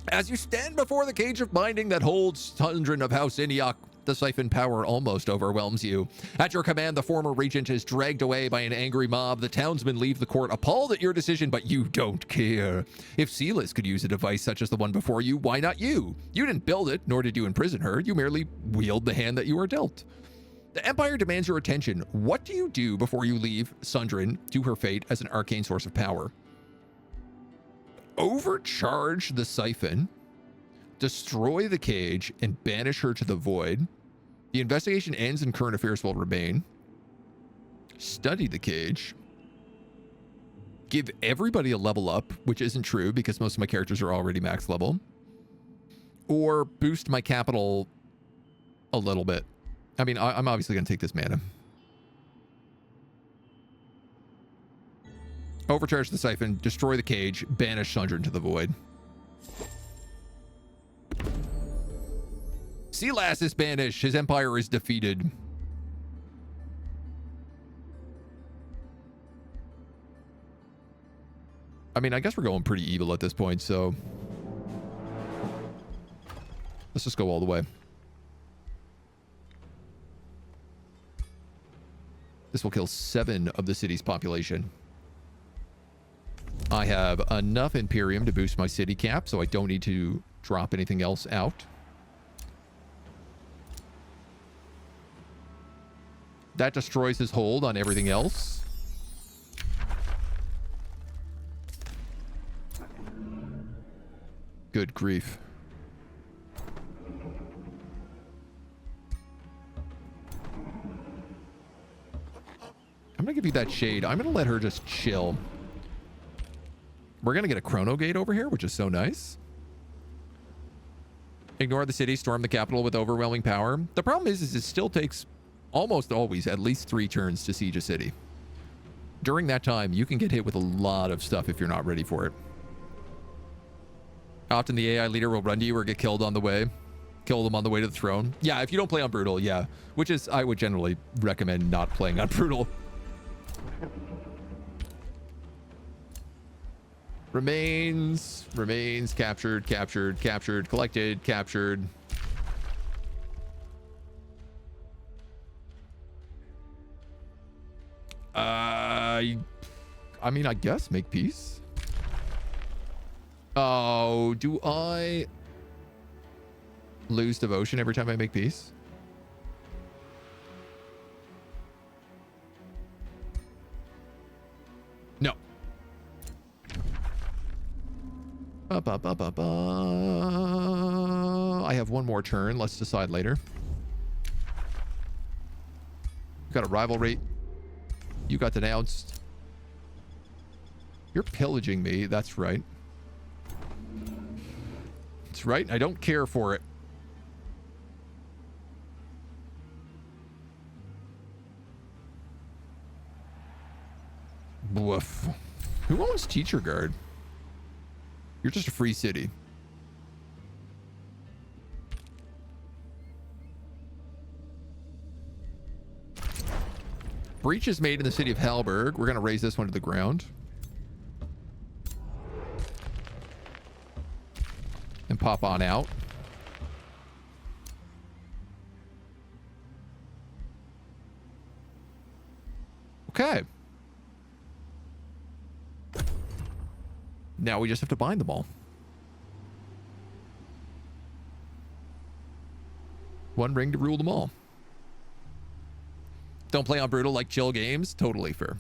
As you stand before the cage of binding that holds Sundren of House Iniok, the siphon power almost overwhelms you. At your command, the former regent is dragged away by an angry mob. The townsmen leave the court appalled at your decision, but you don't care. If Silas could use a device such as the one before you, why not you? You didn't build it, nor did you imprison her. You merely wield the hand that you were dealt. The Empire demands your attention. What do you do before you leave Sundren to her fate as an arcane source of power? Overcharge the siphon, destroy the cage, and banish her to the void. The investigation ends and current affairs will remain. Study the cage. Give everybody a level up, which isn't true because most of my characters are already max level. Or boost my capital a little bit. I mean, I'm obviously going to take this mana. Overcharge the siphon, destroy the cage, banish Sundren to the void. Silas is banished. His empire is defeated. I mean, I guess we're going pretty evil at this point, so let's just go all the way. This will kill 7 of the city's population. I have enough Imperium to boost my city cap, so I don't need to drop anything else out. That destroys his hold on everything else. Good grief. I'm going to give you that shade. I'm going to let her just chill. We're going to get a chrono gate over here, which is so nice. Ignore the city, storm the capital with overwhelming power. The problem is it still takes almost always at least 3 turns to siege a city. During that time, you can get hit with a lot of stuff if you're not ready for it. Often the AI leader will run to you or get killed on the way. Kill them on the way to the throne. Yeah, if you don't play on Brutal, yeah. Which is, I would generally recommend not playing on Brutal. Remains, captured, collected, captured. I mean, I guess make peace. Oh, do I lose devotion every time I make peace? No. I have one more turn. Let's decide later. We've got a rivalry. You got denounced. You're pillaging me. That's right. That's right. I don't care for it. Woof. Who owns Teacher Guard? You're just a free city. Breach is made in the city of Halberg. We're going to raise this one to the ground. And pop on out. Okay. Now we just have to bind them all. One ring to rule them all. Don't play on Brutal, like chill games. Totally fair.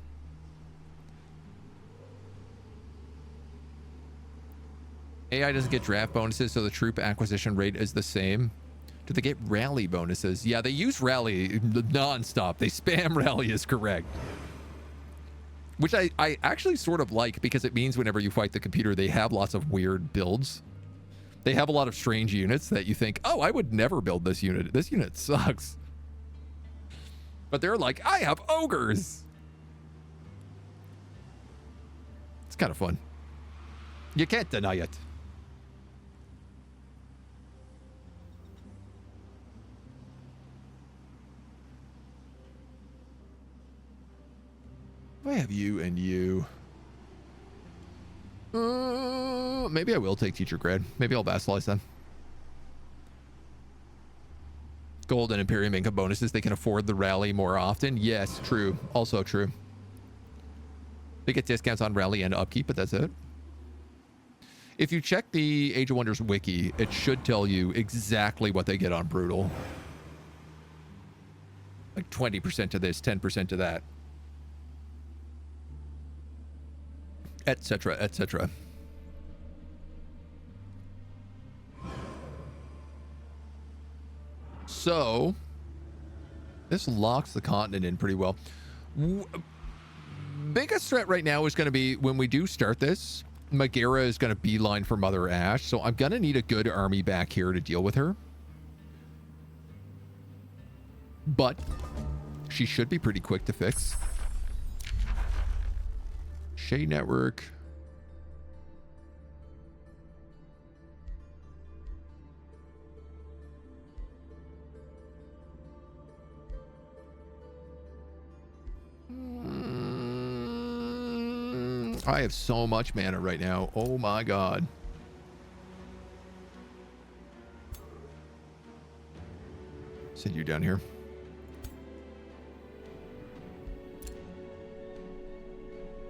AI doesn't get draft bonuses, so the troop acquisition rate is the same. Do they get rally bonuses? Yeah, they use rally non-stop. They spam rally is correct. Which I actually sort of like, because it means whenever you fight the computer, they have lots of weird builds. They have a lot of strange units that you think, oh, I would never build this unit. This unit sucks. But they're like, I have ogres. It's kind of fun. You can't deny it. I have you and you. Maybe I will take teacher grad. Maybe I'll vassalize them. Gold and Imperium income bonuses. They can afford the rally more often. Yes, true. Also true. They get discounts on rally and upkeep, but that's it. If you check the Age of Wonders wiki, it should tell you exactly what they get on brutal. Like 20% to this, 10% to that. Etc., etc. So, this locks the continent in pretty well. Biggest threat right now is going to be when we do start this, Megara is going to beeline for Mother Ash, so I'm going to need a good army back here to deal with her. But she should be pretty quick to fix. Shade network. I have so much mana right now. Oh my god. Send you down here.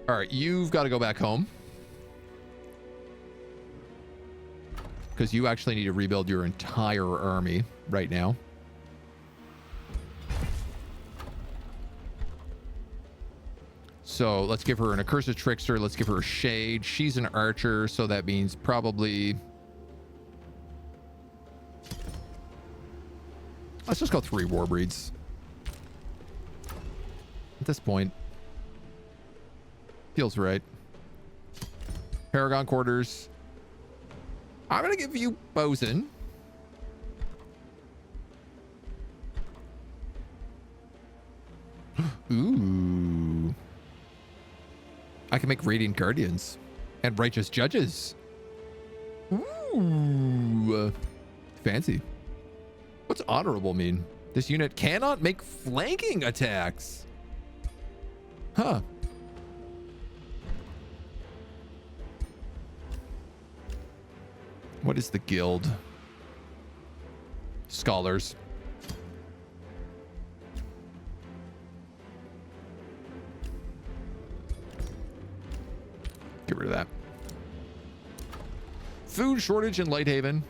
All right, you've got to go back home. Because you actually need to rebuild your entire army right now. So let's give her an Accursed Trickster. Let's give her a Shade. She's an Archer, so that means probably... Let's just go 3 Warbreeds. At this point. Feels right. Paragon Quarters. I'm going to give you Bosun. Ooh. I can make Radiant Guardians and Righteous Judges. Ooh. Fancy. What's honorable mean? This unit cannot make flanking attacks. Huh. What is the guild? Scholars. Get rid of that. Food shortage in Lighthaven.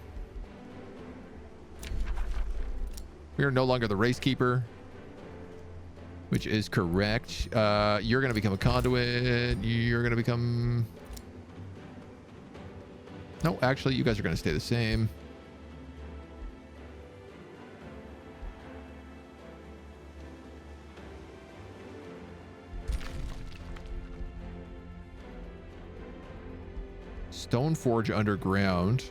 We are no longer the race keeper, which is correct. You're going to become a conduit. You're going to become... No, actually, you guys are going to stay the same. Stoneforge underground.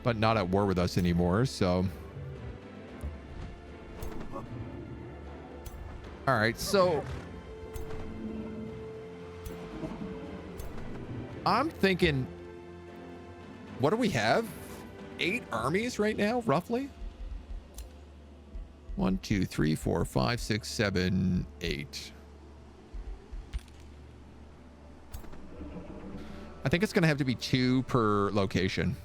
But not at war with us anymore, so... Alright, so... I'm thinking... What do we have? 8 armies right now, roughly? 1, 2, 3, 4, 5, 6, 7, 8. I think it's going to have to be 2 per location.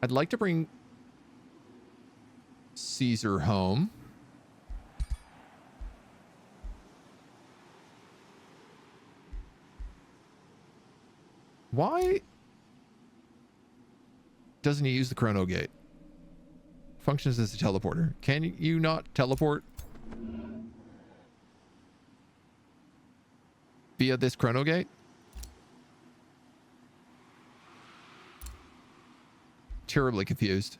I'd like to bring Caesar home. Why doesn't he use the Chrono Gate? Functions as a teleporter. Can you not teleport? via this chrono gate? Terribly confused.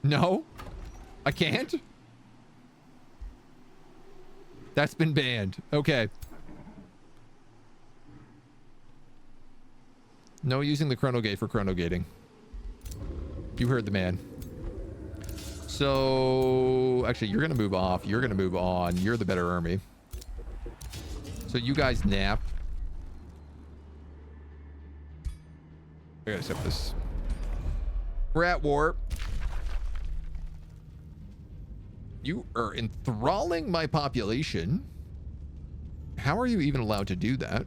No, I can't. That's been banned. Okay. No using the chrono gate for chrono gating. You heard the man. So, actually, you're going to move off. You're going to move on. You're the better army. So you guys nap. I gotta set this. We're at war. You are enthralling my population. How are you even allowed to do that?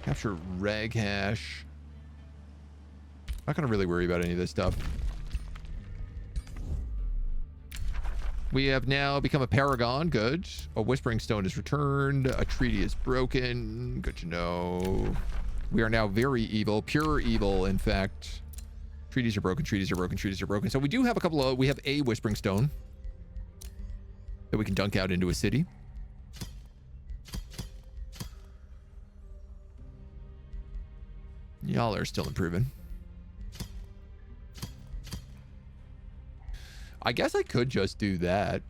Capture reg hash. Not gonna really worry about any of this stuff. We have now become a paragon. Good. A whispering stone is returned. A treaty is broken. Good to know. We are now very evil. Pure evil, in fact. Treaties are broken. Treaties are broken. Treaties are broken. So we do have a couple of... We have a whispering stone that we can dunk out into a city. Y'all are still improving. I guess I could just do that.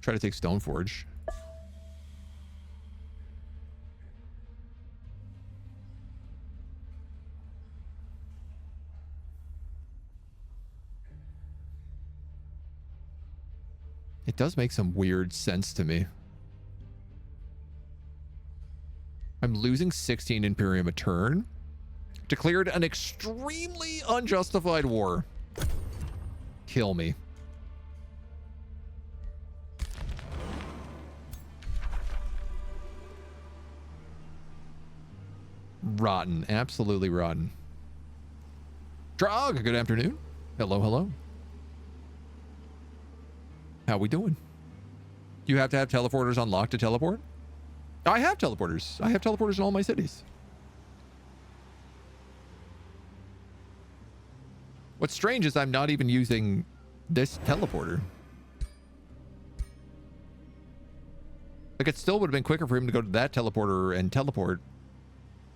Try to take Stoneforge. It does make some weird sense to me. I'm losing 16 Imperium a turn. Declared an extremely unjustified war. Kill me. Rotten. Absolutely rotten. Drog, good afternoon. Hello, hello. How we doing? You have to have teleporters unlocked to teleport? I have teleporters. I have teleporters in all my cities. What's strange is I'm not even using this teleporter. Like, it still would have been quicker for him to go to that teleporter and teleport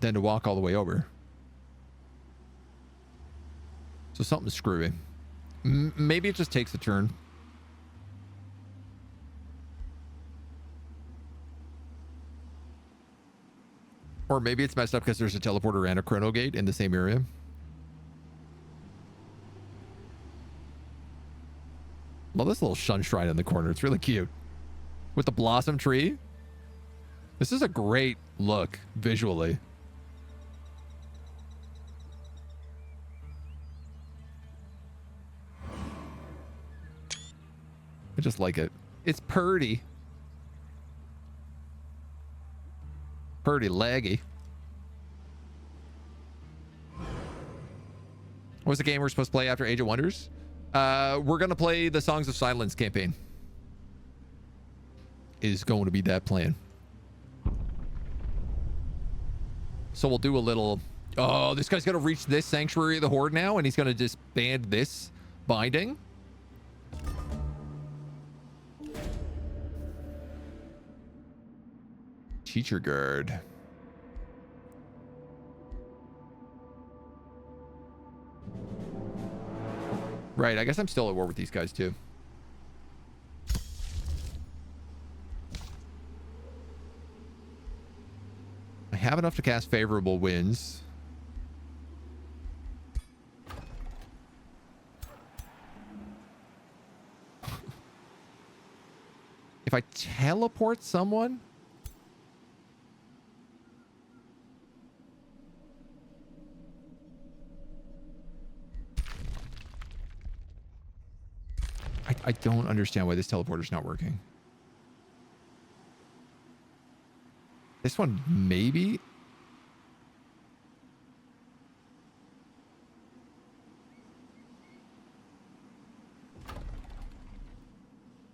than to walk all the way over. So something's screwy. Maybe it just takes a turn. Or maybe it's messed up because there's a teleporter and a chrono gate in the same area. Love this little Shun Shrine in the corner. It's really cute. With the blossom tree. This is a great look visually. I just like it. It's purty. Pretty laggy. What's the game we're supposed to play after Age of Wonders? We're going to play the Songs of Silence campaign. Is going to be that plan. So we'll do a little... Oh, this guy's going to reach this Sanctuary of the Horde now, and he's going to disband this binding. Teacher guard. Right, I guess I'm still at war with these guys too. I have enough to cast favorable winds. If I teleport someone... I don't understand why this teleporter's not working. This one, maybe?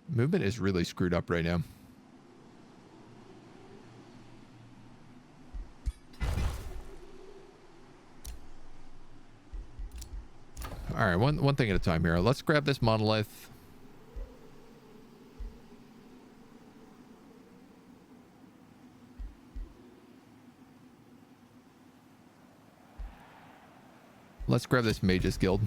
Movement is really screwed up right now. All right, one thing at a time here. Let's grab this monolith. Let's grab this Mage's Guild.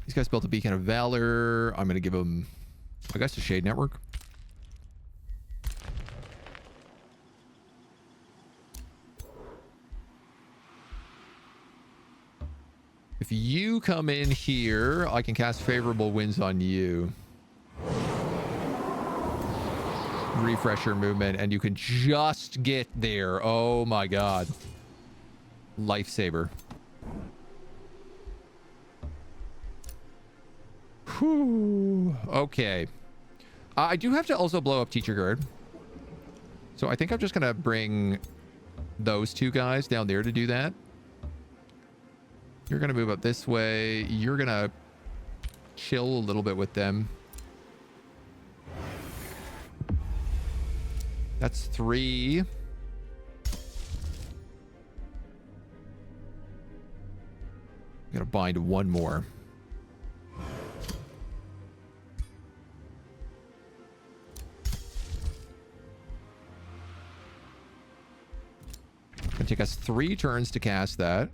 These guys built a Beacon of Valor. I'm going to give them, I guess, a Shade Network. If you come in here, I can cast Favorable Winds on you. Refresh your movement, and you can just get there. Oh my god. Lifesaver. Whew. Okay. I do have to also blow up Teacher Guard. So I think I'm just going to bring those two guys down there to do that. You're going to move up this way. You're going to chill a little bit with them. That's 3. I'm going to bind 1 more. It's going to take us 3 turns to cast that.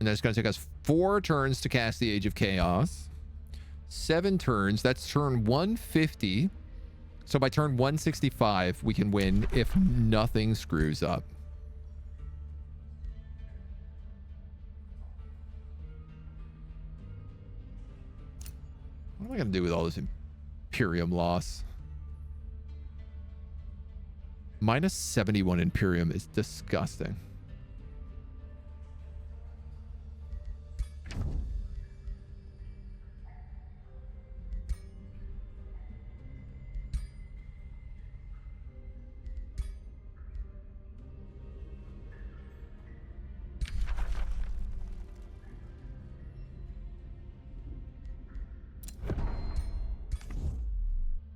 And then it's going to take us 4 turns to cast the Age of Chaos. 7 turns. That's turn 150. So by turn 165, we can win if nothing screws up. What am I going to do with all this Imperium loss? Minus 71 Imperium is disgusting.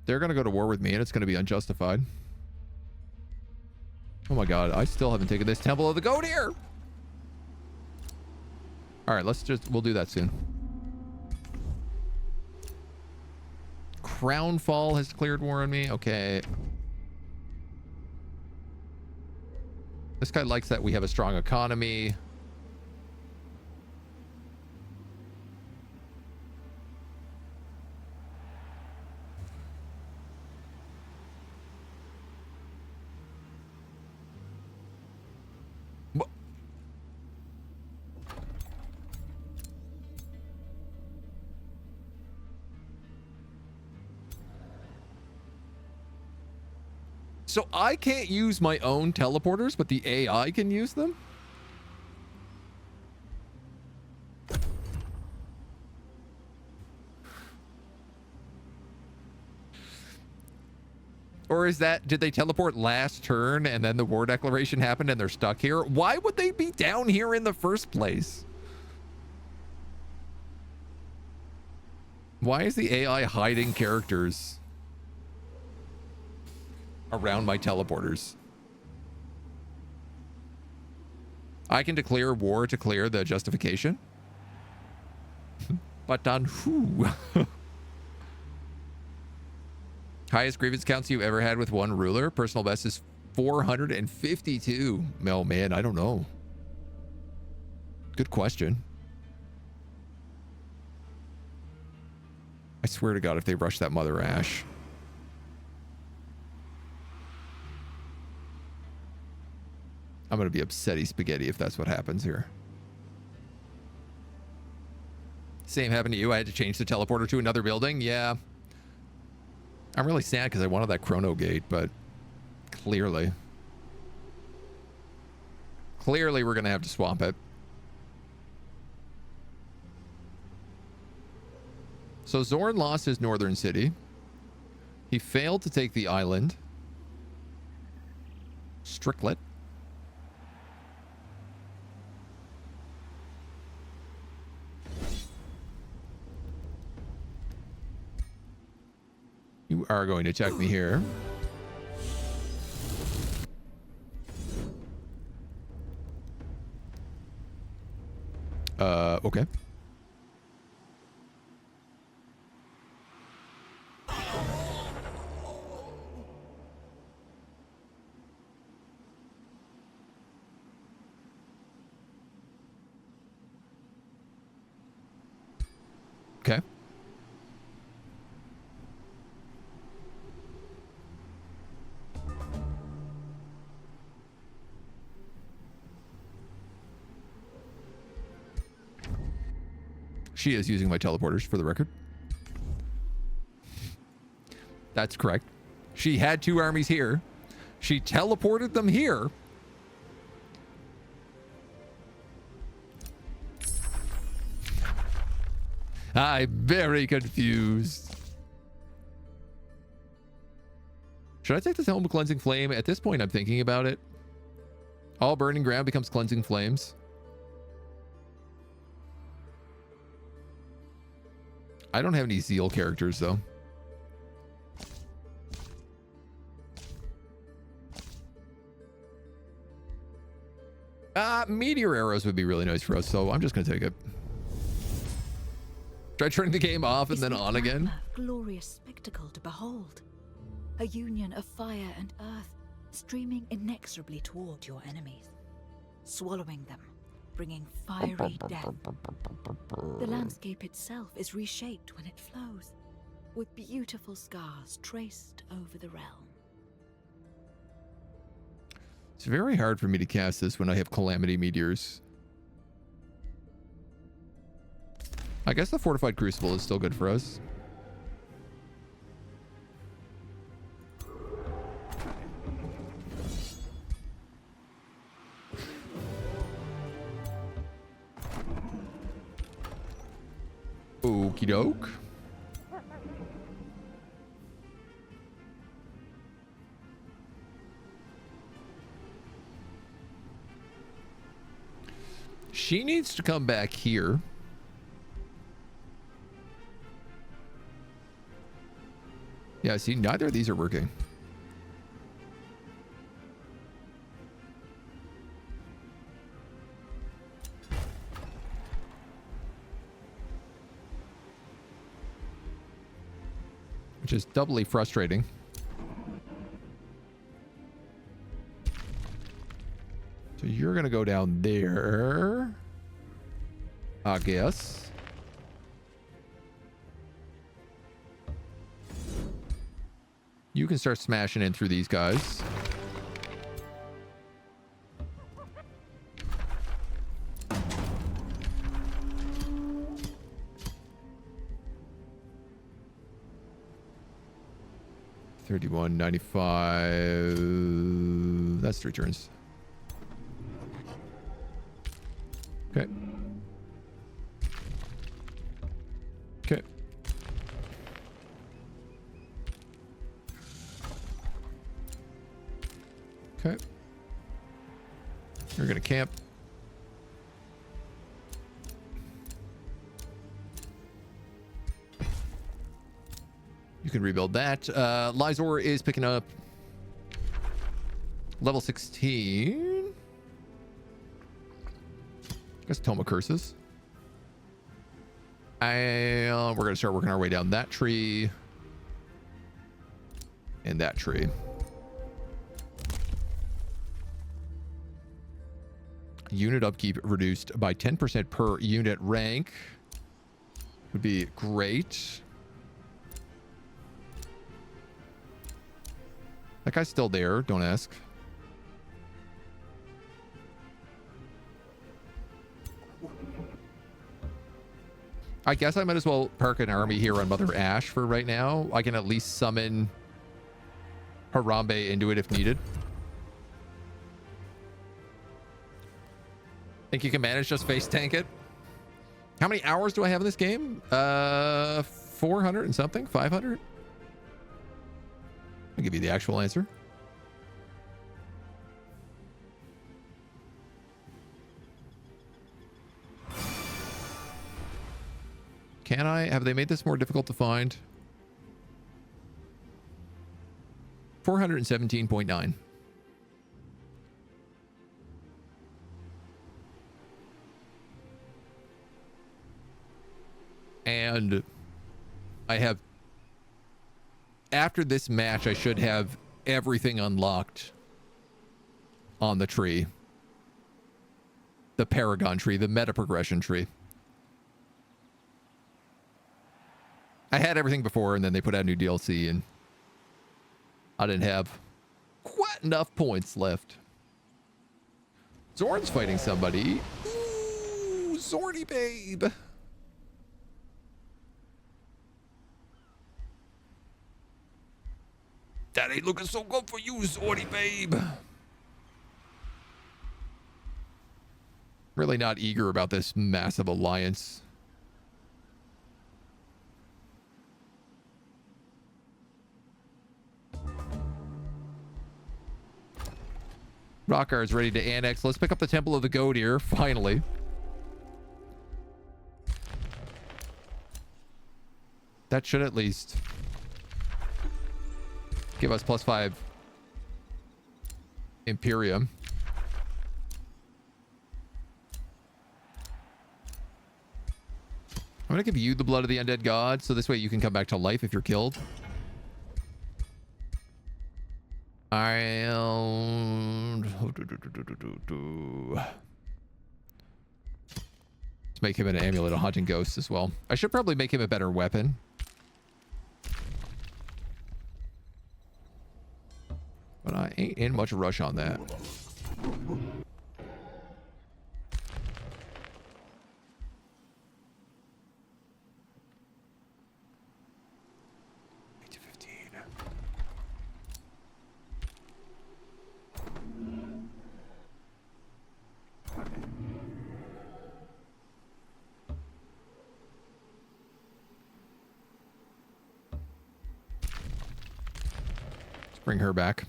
They're going to go to war with me, and it's going to be unjustified. Oh my god, I still haven't taken this Temple of the Goat here. All right, we'll do that soon. Crownfall has declared war on me. Okay. This guy likes that we have a strong economy. So I can't use my own teleporters, but the AI can use them? Or is that, did they teleport last turn and then the war declaration happened and they're stuck here? Why would they be down here in the first place? Why is the AI hiding characters around my teleporters? I can declare war to clear the justification. But on who? Highest grievance counts you've ever had with one ruler. Personal best is 452. Oh man, I don't know. Good question. I swear to God, if they rush that Mother Ash. I'm going to be upsetty spaghetti if that's what happens here. Same happened to you. I had to change the teleporter to another building. Yeah. I'm really sad because I wanted that Chrono Gate, but clearly we're going to have to swamp it. So Zorn lost his northern city. He failed to take the island. Stricklet. are going to check me here. Okay. Okay. She is using my teleporters, for the record. That's correct. She had 2 armies here. She teleported them here. I'm very confused. Should I take this Helm of Cleansing Flame? At this point, I'm thinking about it. All burning ground becomes cleansing flames. I don't have any Zeal characters, though. Meteor arrows would be really nice for us, so I'm just going to take it. Try turning the game off and then on again. A glorious spectacle to behold. A union of fire and earth streaming inexorably toward your enemies, swallowing them, bringing fiery death. The landscape itself is reshaped when it flows, with beautiful scars traced over the realm. It's very hard for me to cast this when I have Calamity Meteors. I guess the Fortified Crucible is still good for us. Okie doke. She needs to come back here. Yeah, see, neither of these are working. Which is doubly frustrating. So you're going to go down there, I guess. You can start smashing in through these guys. $31.95. That's 3 turns. Okay. Okay. Okay. You're gonna camp. You can rebuild that. Lysor is picking up level 16. I guess Toma Curses. And we're going to start working our way down that tree. And that tree. Unit upkeep reduced by 10% per unit rank. Would be great. That guy's still there. Don't ask. I guess I might as well park an army here on Mother Ash for right now. I can at least summon Harambe into it if needed. Think you can manage just face tank it? How many hours do I have in this game? 400 and something? 500? I'll give you the actual answer. Can I? Have they made this more difficult to find? 417.9. And I have, after this match, I should have everything unlocked on the tree. The Paragon tree, the meta progression tree. I had everything before, and then they put out new DLC, and I didn't have quite enough points left. Zorn's fighting somebody. Ooh, Zorny babe. That ain't looking so good for you, Zorny babe. Really not eager about this massive alliance. Rockguard's ready to annex. Let's pick up the Temple of the Goat here, finally. That should at least give us +5 Imperium. I'm going to give you the blood of the undead god, so this way you can come back to life if you're killed. Let's make him an amulet of hunting ghosts as well. I should probably make him a better weapon. But I ain't in much rush on that. Bring her back.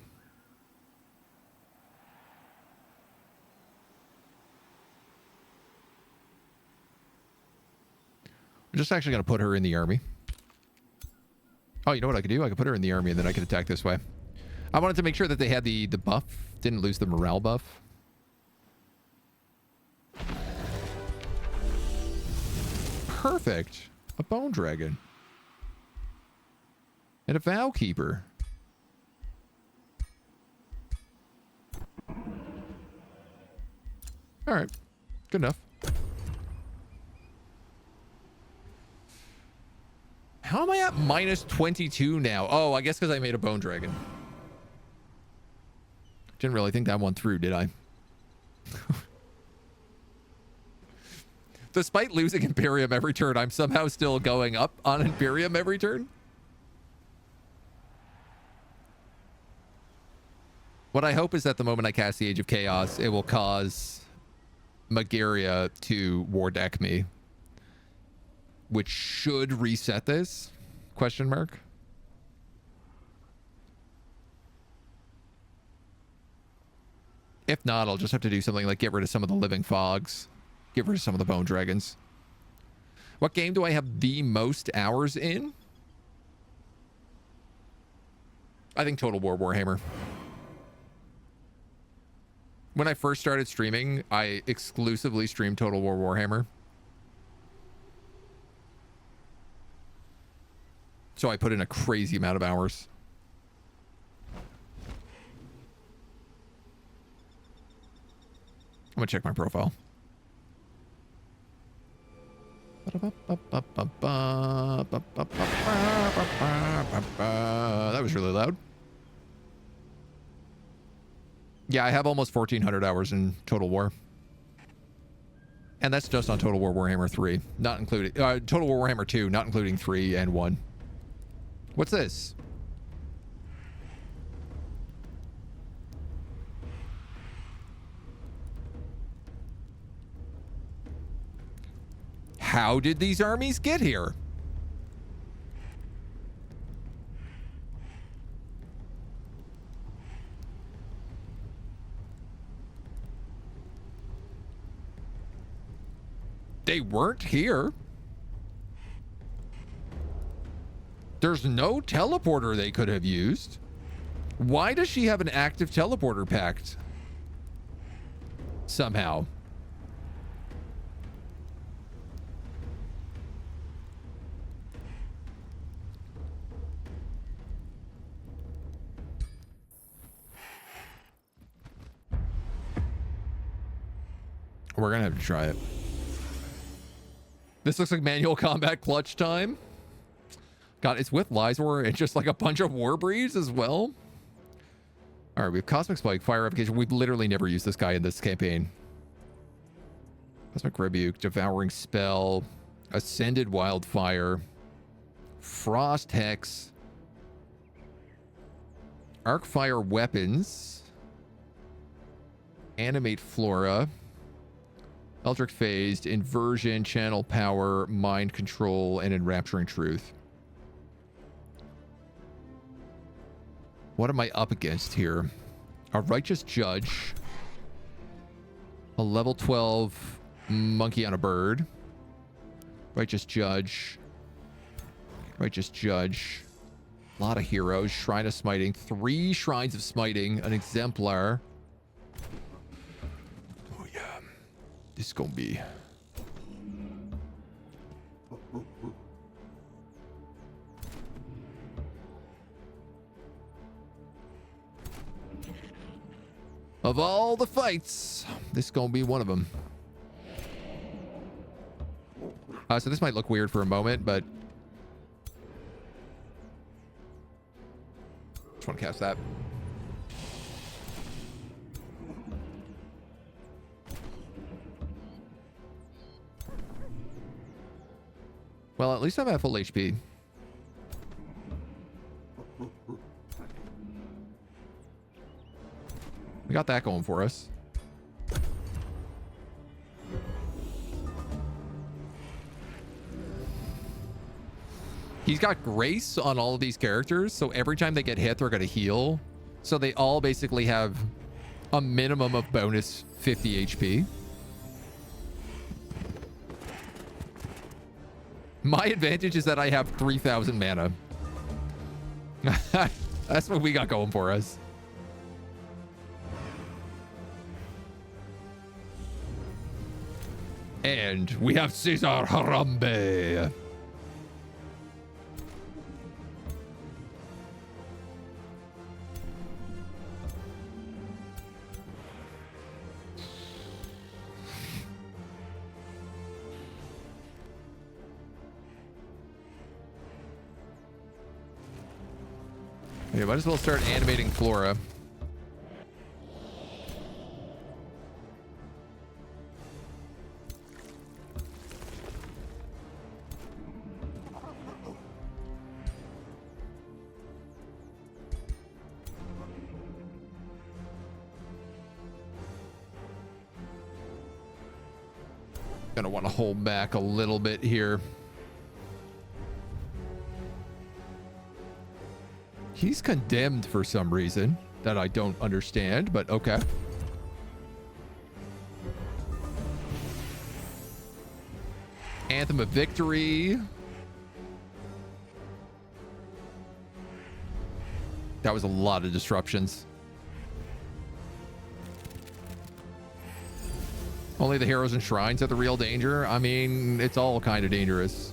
I'm just actually going to put her in the army. Oh, you know what I could do? I could put her in the army and then I could attack this way. I wanted to make sure that they had the buff. Didn't lose the morale buff. Perfect. A bone dragon. And a vow keeper. All right, good enough. How am I at -22 now? Oh, I guess because I made a bone dragon. Didn't really think that one through, did I? Despite losing Imperium every turn, I'm somehow still going up on Imperium every turn. What I hope is that the moment I cast the Age of Chaos, it will cause Magaria to war deck me, which should reset this, question mark. If not, I'll just have to do something like get rid of some of the living fogs, get rid of some of the bone dragons. What game do I have the most hours in? I think Total War Warhammer. When I first started streaming, I exclusively streamed Total War Warhammer. So I put in a crazy amount of hours. I'm gonna check my profile. That was really loud. Yeah, I have almost 1,400 hours in Total War. And that's just on Total War Warhammer 3, not including... Total War Warhammer 2, not including 3 and 1. What's this? How did these armies get here? They weren't here. There's no teleporter they could have used. Why does she have an active teleporter pact? Somehow. We're gonna have to try it. This looks like manual combat clutch time. God, it's with Lysor and just like a bunch of war breeds as well. All right, we have Cosmic Spike, Fire Revocation. We've literally never used this guy in this campaign. Cosmic Rebuke, Devouring Spell, Ascended Wildfire, Frost Hex, Arcfire Weapons, Animate Flora, Eldritch Phased, Inversion, Channel Power, Mind Control, and Enrapturing Truth. What am I up against here? A Righteous Judge, a level 12 Monkey on a Bird, Righteous Judge, Righteous Judge, a lot of heroes, Shrine of Smiting, 3 Shrines of Smiting, an Exemplar. Oh yeah, this is gonna be... Of all the fights, this is gonna be one of them. So this might look weird for a moment, but just want to cast that. Well, at least I'm at full HP. We got that going for us. He's got grace on all of these characters, so every time they get hit, they're going to heal. So they all basically have a minimum of bonus 50 HP. My advantage is that I have 3,000 mana. That's what we got going for us. And we have Caesar Harambe. Yeah, might as well start animating Flora. Gonna want to hold back a little bit here. He's condemned for some reason that I don't understand, but okay. Anthem of Victory. That was a lot of disruptions. Only the heroes and shrines are the real danger. I mean, it's all kind of dangerous.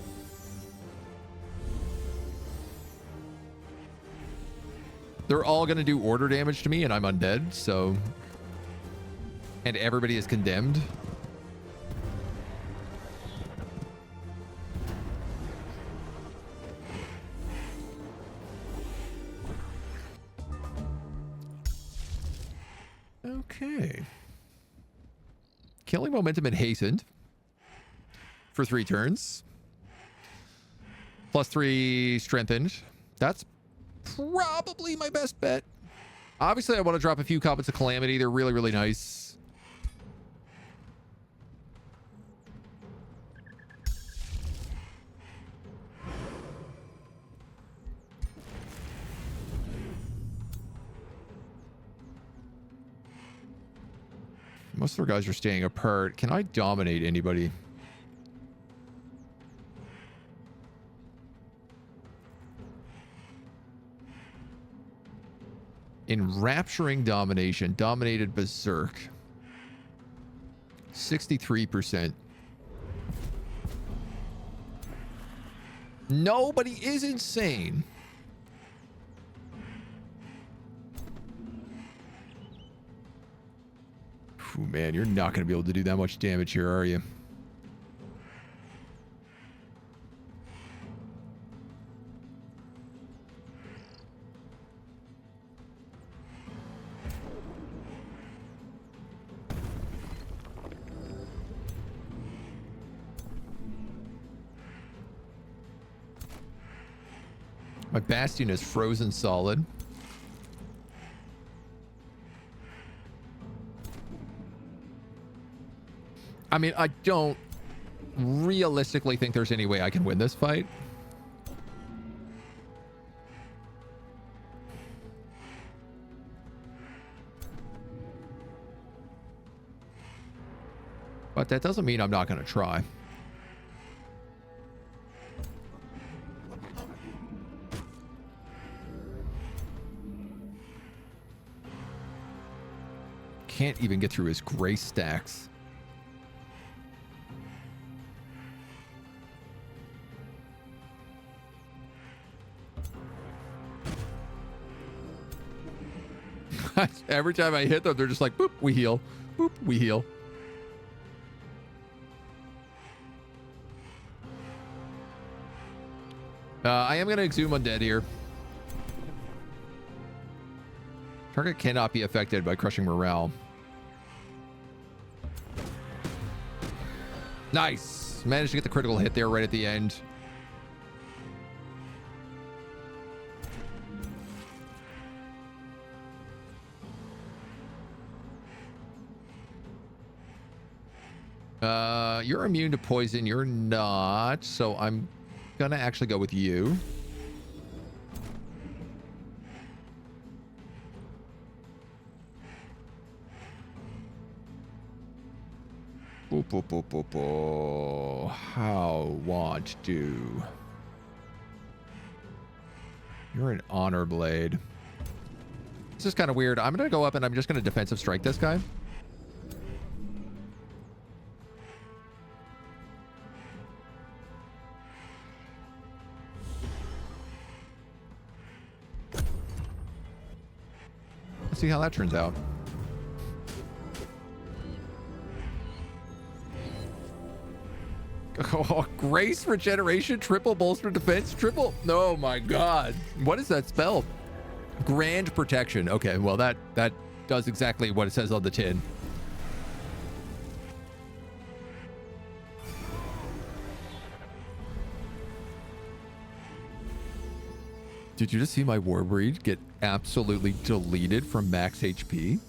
They're all going to do order damage to me, and I'm undead, so... And everybody is condemned. Okay. Killing momentum and hastened for 3 turns. +3 strengthened. That's probably my best bet. Obviously, I want to drop a few Coppets of Calamity. They're really, really nice. Most of our guys are staying apart. Can I dominate anybody? Enrapturing domination. Dominated berserk. 63%. Nobody is insane. Ooh, man, you're not going to be able to do that much damage here, are you? My bastion is frozen solid. I mean, I don't realistically think there's any way I can win this fight. But that doesn't mean I'm not going to try. Can't even get through his gray stacks. Every time I hit them, they're just like, boop, we heal. Boop, we heal. I am going to exhume undead here. Target cannot be affected by crushing morale. Nice. Managed to get the critical hit there right at the end. You're immune to poison. You're not. So I'm going to actually go with you. Boop, boop, boop, boop, boop. How want do? You're an honor blade. This is kind of weird. I'm going to go up and I'm just going to defensive strike this guy. Let's see how that turns out. Oh, grace, regeneration, triple bolster defense, triple. Oh my god. What is that spell? Grand protection. Okay, well that does exactly what it says on the tin. Did you just see my Warbreed get absolutely deleted from max HP?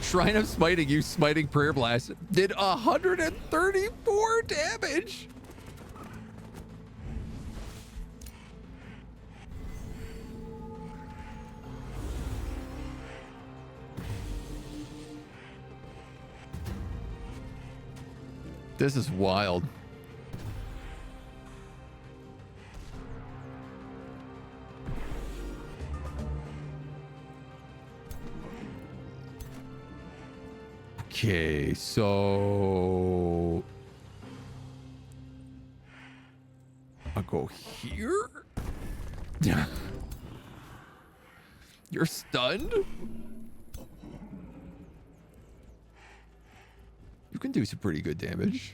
Shrine of Smiting, you smiting prayer blast, did 134 damage. This is wild. Okay, so I'll go here. You're stunned? You can do some pretty good damage.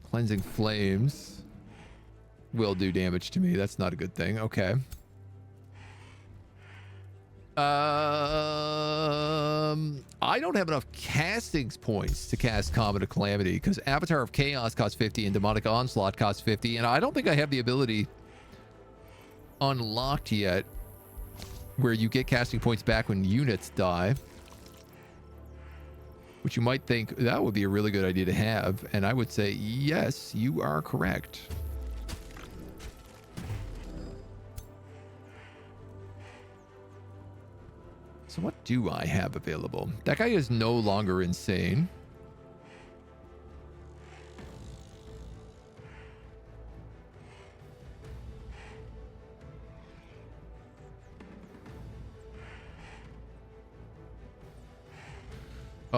Cleansing Flames will do damage to me. That's not a good thing. Okay. I don't have enough casting points to cast Comet of Calamity because Avatar of Chaos costs 50 and Demonic Onslaught costs 50, and I don't think I have the ability unlocked yet where you get casting points back when units die, which you might think that would be a really good idea to have, and I would say yes, you are correct. So what do I have available? That guy is no longer insane.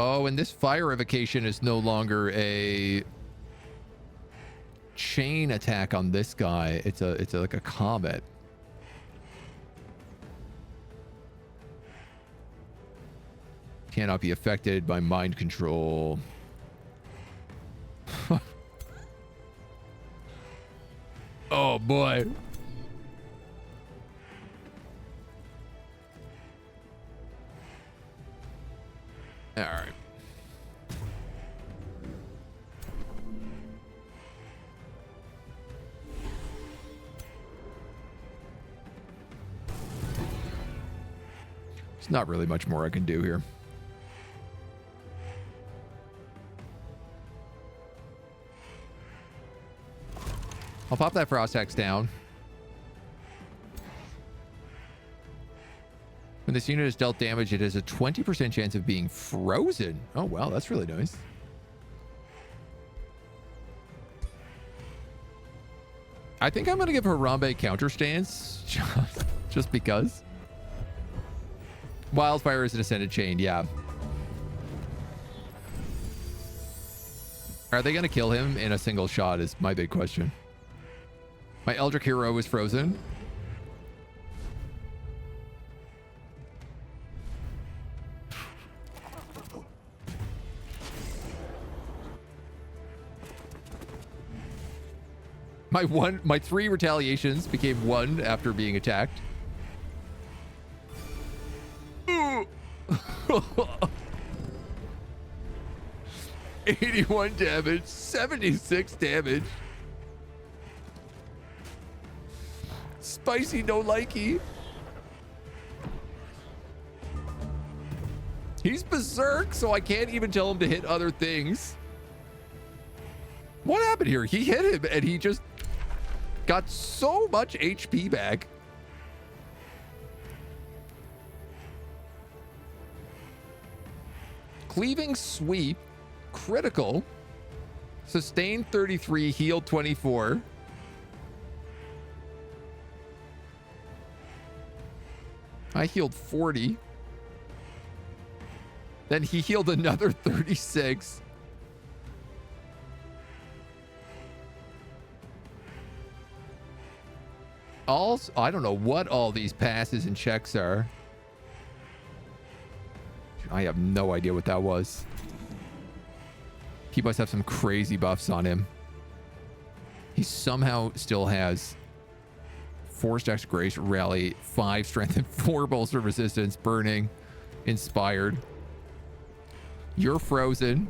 Oh, and this fire evocation is no longer a chain attack on this guy. It's like a comet. Cannot be affected by mind control. Oh boy. All right. There's not really much more I can do here. I'll pop that frost axe down. When this unit is dealt damage, it has a 20% chance of being frozen. Oh, wow, that's really nice. I think I'm going to give Harambe counter stance just because. Wildfire is an ascended chain, yeah. Are they going to kill him in a single shot is my big question. My Eldritch hero is frozen. My 3 retaliations became 1 after being attacked. 81 damage, 76 damage. Spicy no likey. He's berserk, so I can't even tell him to hit other things. What happened here? He hit him and he just got so much HP back. Cleaving sweep, critical, sustain 33, heal 24. I healed 40. Then he healed another 36. Also, I don't know what all these passes and checks are. I have no idea what that was. He must have some crazy buffs on him. He somehow still has 4 stacks of grace, rally, 5 strength, and 4 bolster resistance, burning, inspired. You're frozen.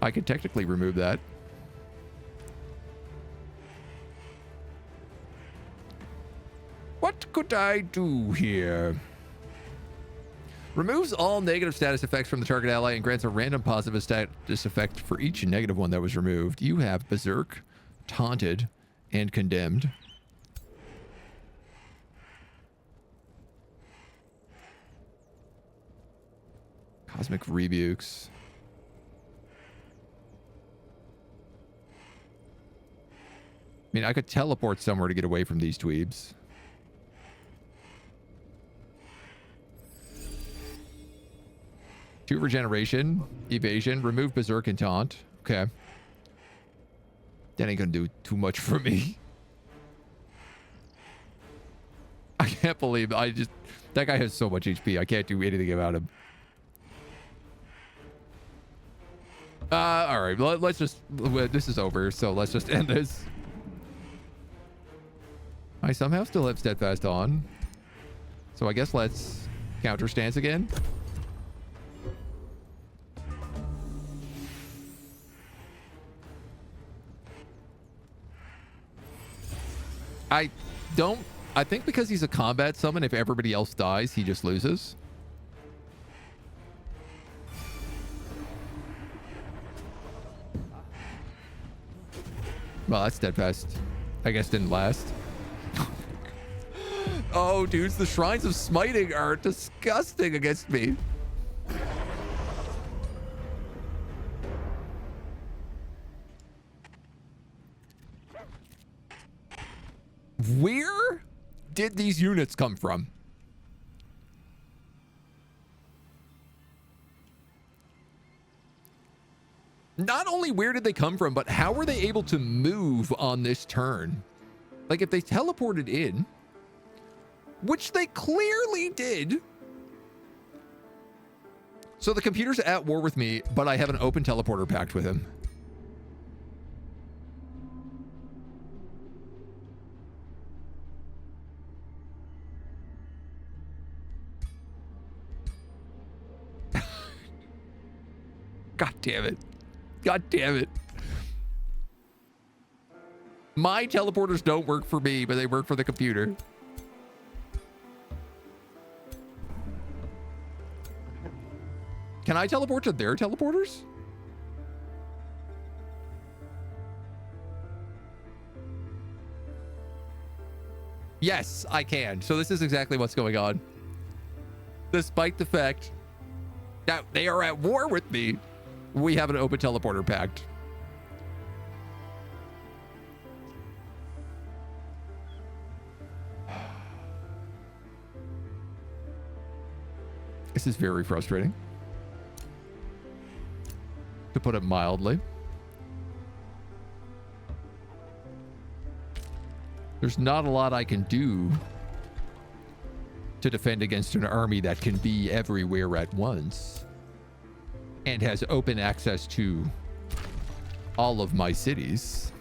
I could technically remove that. What could I do here? Removes all negative status effects from the target ally and grants a random positive status effect for each negative one that was removed. You have Berserk, Taunted, and Condemned. Cosmic Rebukes. I mean, I could teleport somewhere to get away from these dweebs. Two regeneration, evasion, remove berserk and taunt. Okay. That ain't gonna do too much for me. I can't believe that guy has so much HP. I can't do anything about him. All right, let's just, this is over, so let's just end this. I somehow still have Steadfast on. So I guess let's counter stance again. I think because he's a combat summon, if everybody else dies, he just loses. Well, that's Steadfast. I guess didn't last. Oh, dudes, the Shrines of Smiting are disgusting against me. Where did these units come from? Not only where did they come from, but how were they able to move on this turn? Like, if they teleported in, which they clearly did. So the computer's at war with me, but I have an open teleporter pact with him. God damn it. God damn it. My teleporters don't work for me, but they work for the computer. Can I teleport to their teleporters? Yes, I can. So this is exactly what's going on. Despite the fact that they are at war with me, we have an open teleporter pact. This is very frustrating, to put it mildly. There's not a lot I can do to defend against an army that can be everywhere at once and has open access to all of my cities.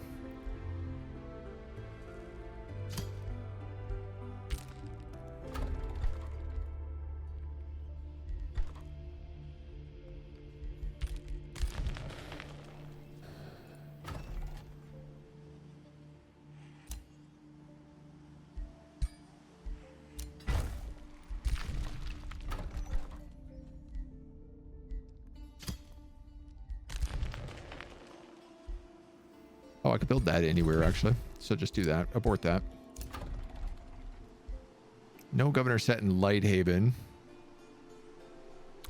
Oh, I could build that anywhere, actually. So just do that. Abort that. No governor set in Lighthaven.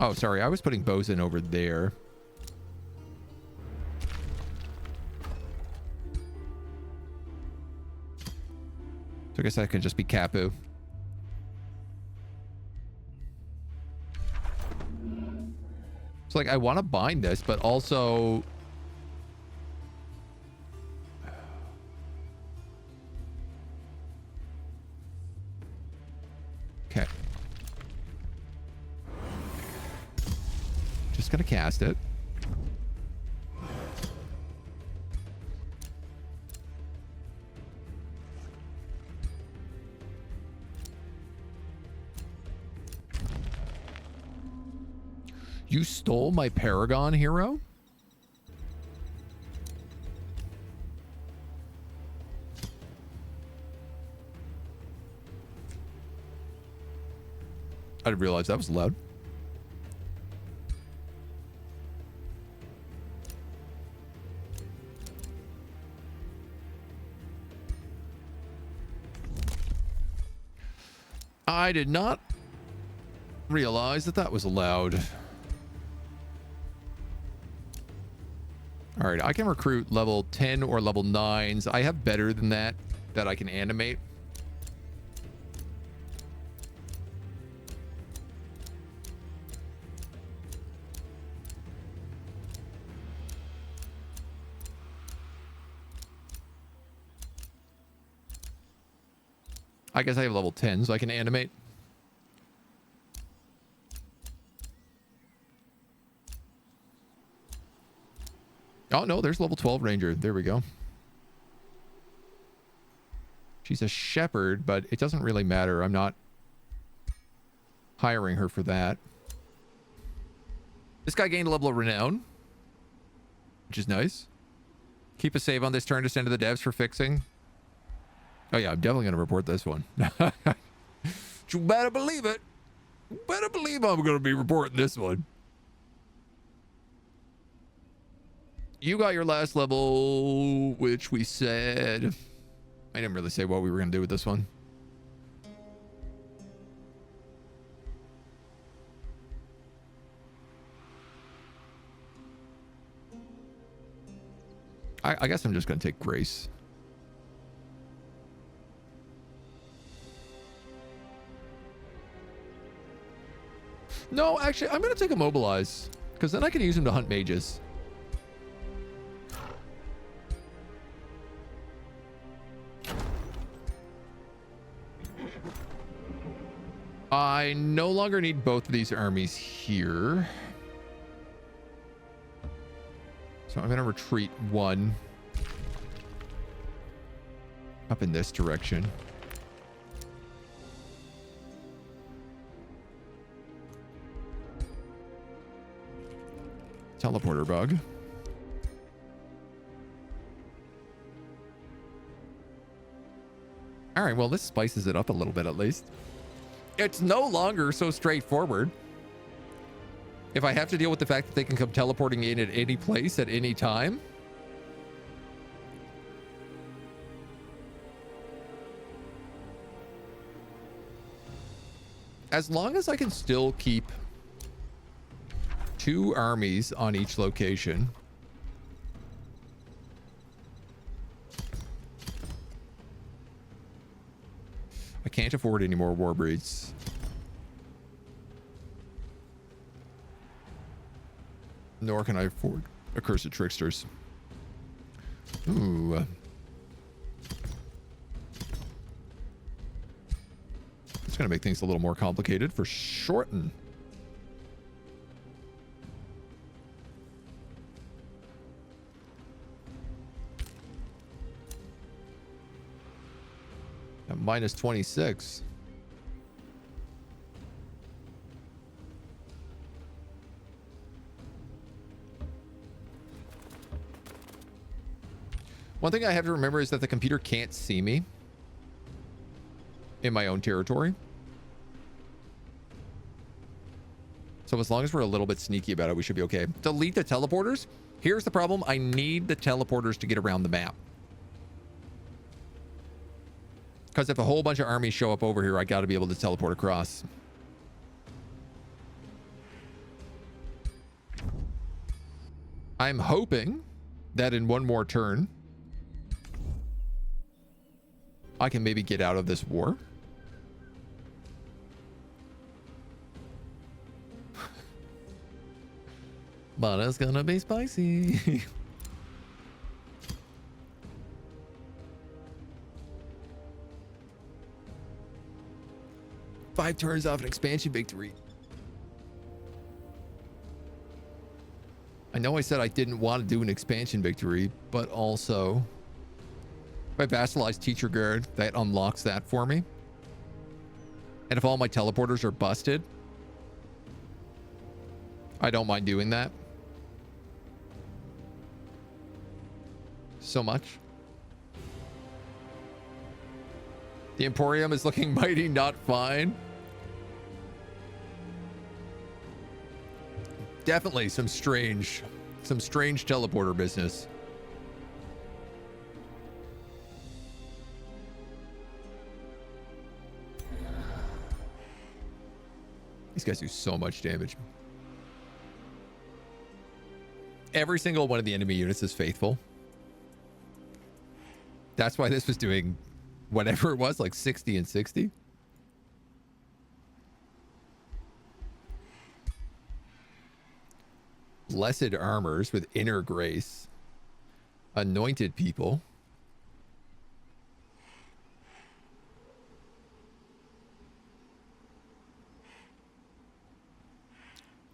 Oh, sorry. I was putting Bosun over there. So I guess that could just be Capu. It's like, I want to bind this, but also... Okay. Just gonna cast it. You stole my Paragon hero? I didn't realize that was loud. I did not realize that that was allowed. All right, I can recruit level 10 or level 9s. I have better than that I can animate. I guess I have level 10, so I can animate. Oh, no, there's level 12 ranger. There we go. She's a shepherd, but it doesn't really matter. I'm not hiring her for that. This guy gained a level of renown, which is nice. Keep a save on this turn to send to the devs for fixing. Oh, yeah, I'm definitely going to report this one. You better believe it. You better believe I'm going to be reporting this one. You got your last level, which we said... I didn't really say what we were going to do with this one. I guess I'm just going to take Grace. No, actually, I'm going to take a mobilize, because then I can use him to hunt mages. I no longer need both of these armies here. So I'm going to retreat one up in this direction. Teleporter bug. All right, well, this spices it up a little bit at least. It's no longer so straightforward. If I have to deal with the fact that they can come teleporting in at any place at any time. As long as I can still keep 2 armies on each location. I can't afford any more war breeds. Nor can I afford accursed tricksters. Ooh. It's going to make things a little more complicated for shorten. At minus 26. One thing I have to remember is that the computer can't see me in my own territory. So as long as we're a little bit sneaky about it, we should be okay. Delete the teleporters. Here's the problem. I need the teleporters to get around the map. Because if a whole bunch of armies show up over here, I got to be able to teleport across. I'm hoping that in one more turn, I can maybe get out of this war. But it's gonna be spicy. Five turns off an expansion victory. I know I said I didn't want to do an expansion victory, but also if I vassalize Teacher Guard, that unlocks that for me. And if all my teleporters are busted, I don't mind doing that. So much. The Emporium is looking mighty not fine. Definitely some strange teleporter business. These guys do so much damage. Every single one of the enemy units is faithful. That's why this was doing whatever it was, like 60 and 60. Blessed armors with inner grace. Anointed people.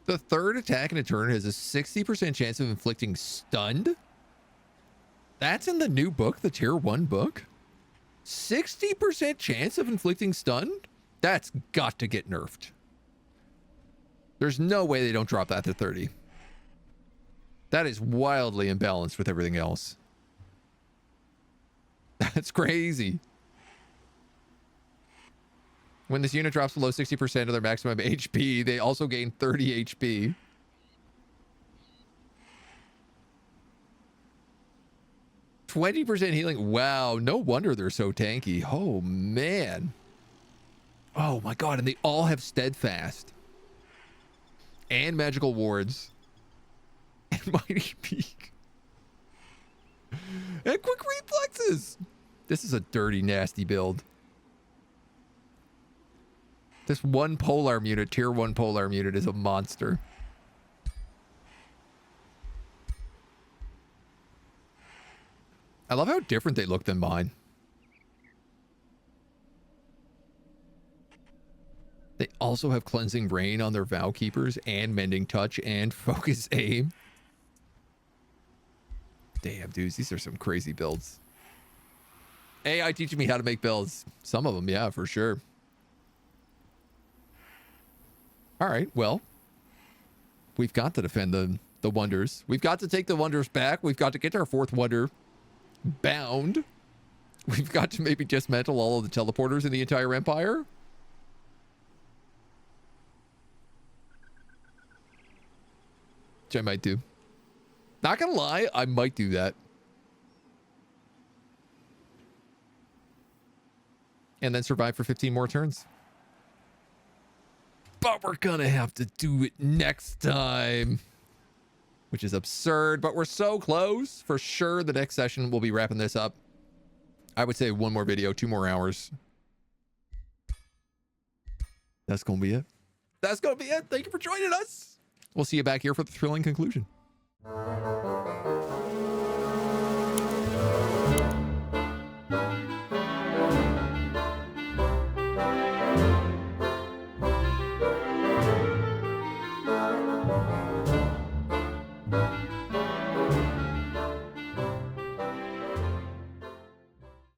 The third attack in a turn has a 60% chance of inflicting stunned. That's in the new book, the tier 1 book. 60% chance of inflicting stun? That's got to get nerfed. There's no way they don't drop that to 30. That is wildly imbalanced with everything else. That's crazy. When this unit drops below 60% of their maximum HP, they also gain 30 HP. %20 healing. Wow, no wonder they're so tanky. Oh, man. Oh, my God. And they all have steadfast. And magical wards. And mighty peak. And quick reflexes. This is a dirty, nasty build. This one polearm unit, tier 1 polearm unit, is a monster. I love how different they look than mine. They also have Cleansing Rain on their Vow Keepers and Mending Touch and Focus Aim. Damn, dudes, these are some crazy builds. AI teaching me how to make builds. Some of them, yeah, for sure. All right, well, we've got to defend the wonders. We've got to take the wonders back. We've got to get our 4th wonder bound. We've got to maybe dismantle all of the teleporters in the entire empire. Which I might do. Not gonna lie, I might do that. And then survive for 15 more turns. But we're gonna have to do it next time. Which is absurd, but we're so close. For sure, the next session we'll be wrapping this up. I would say 1 more video, 2 more hours. That's gonna be it. That's gonna be it. Thank you for joining us. We'll see you back here for the thrilling conclusion.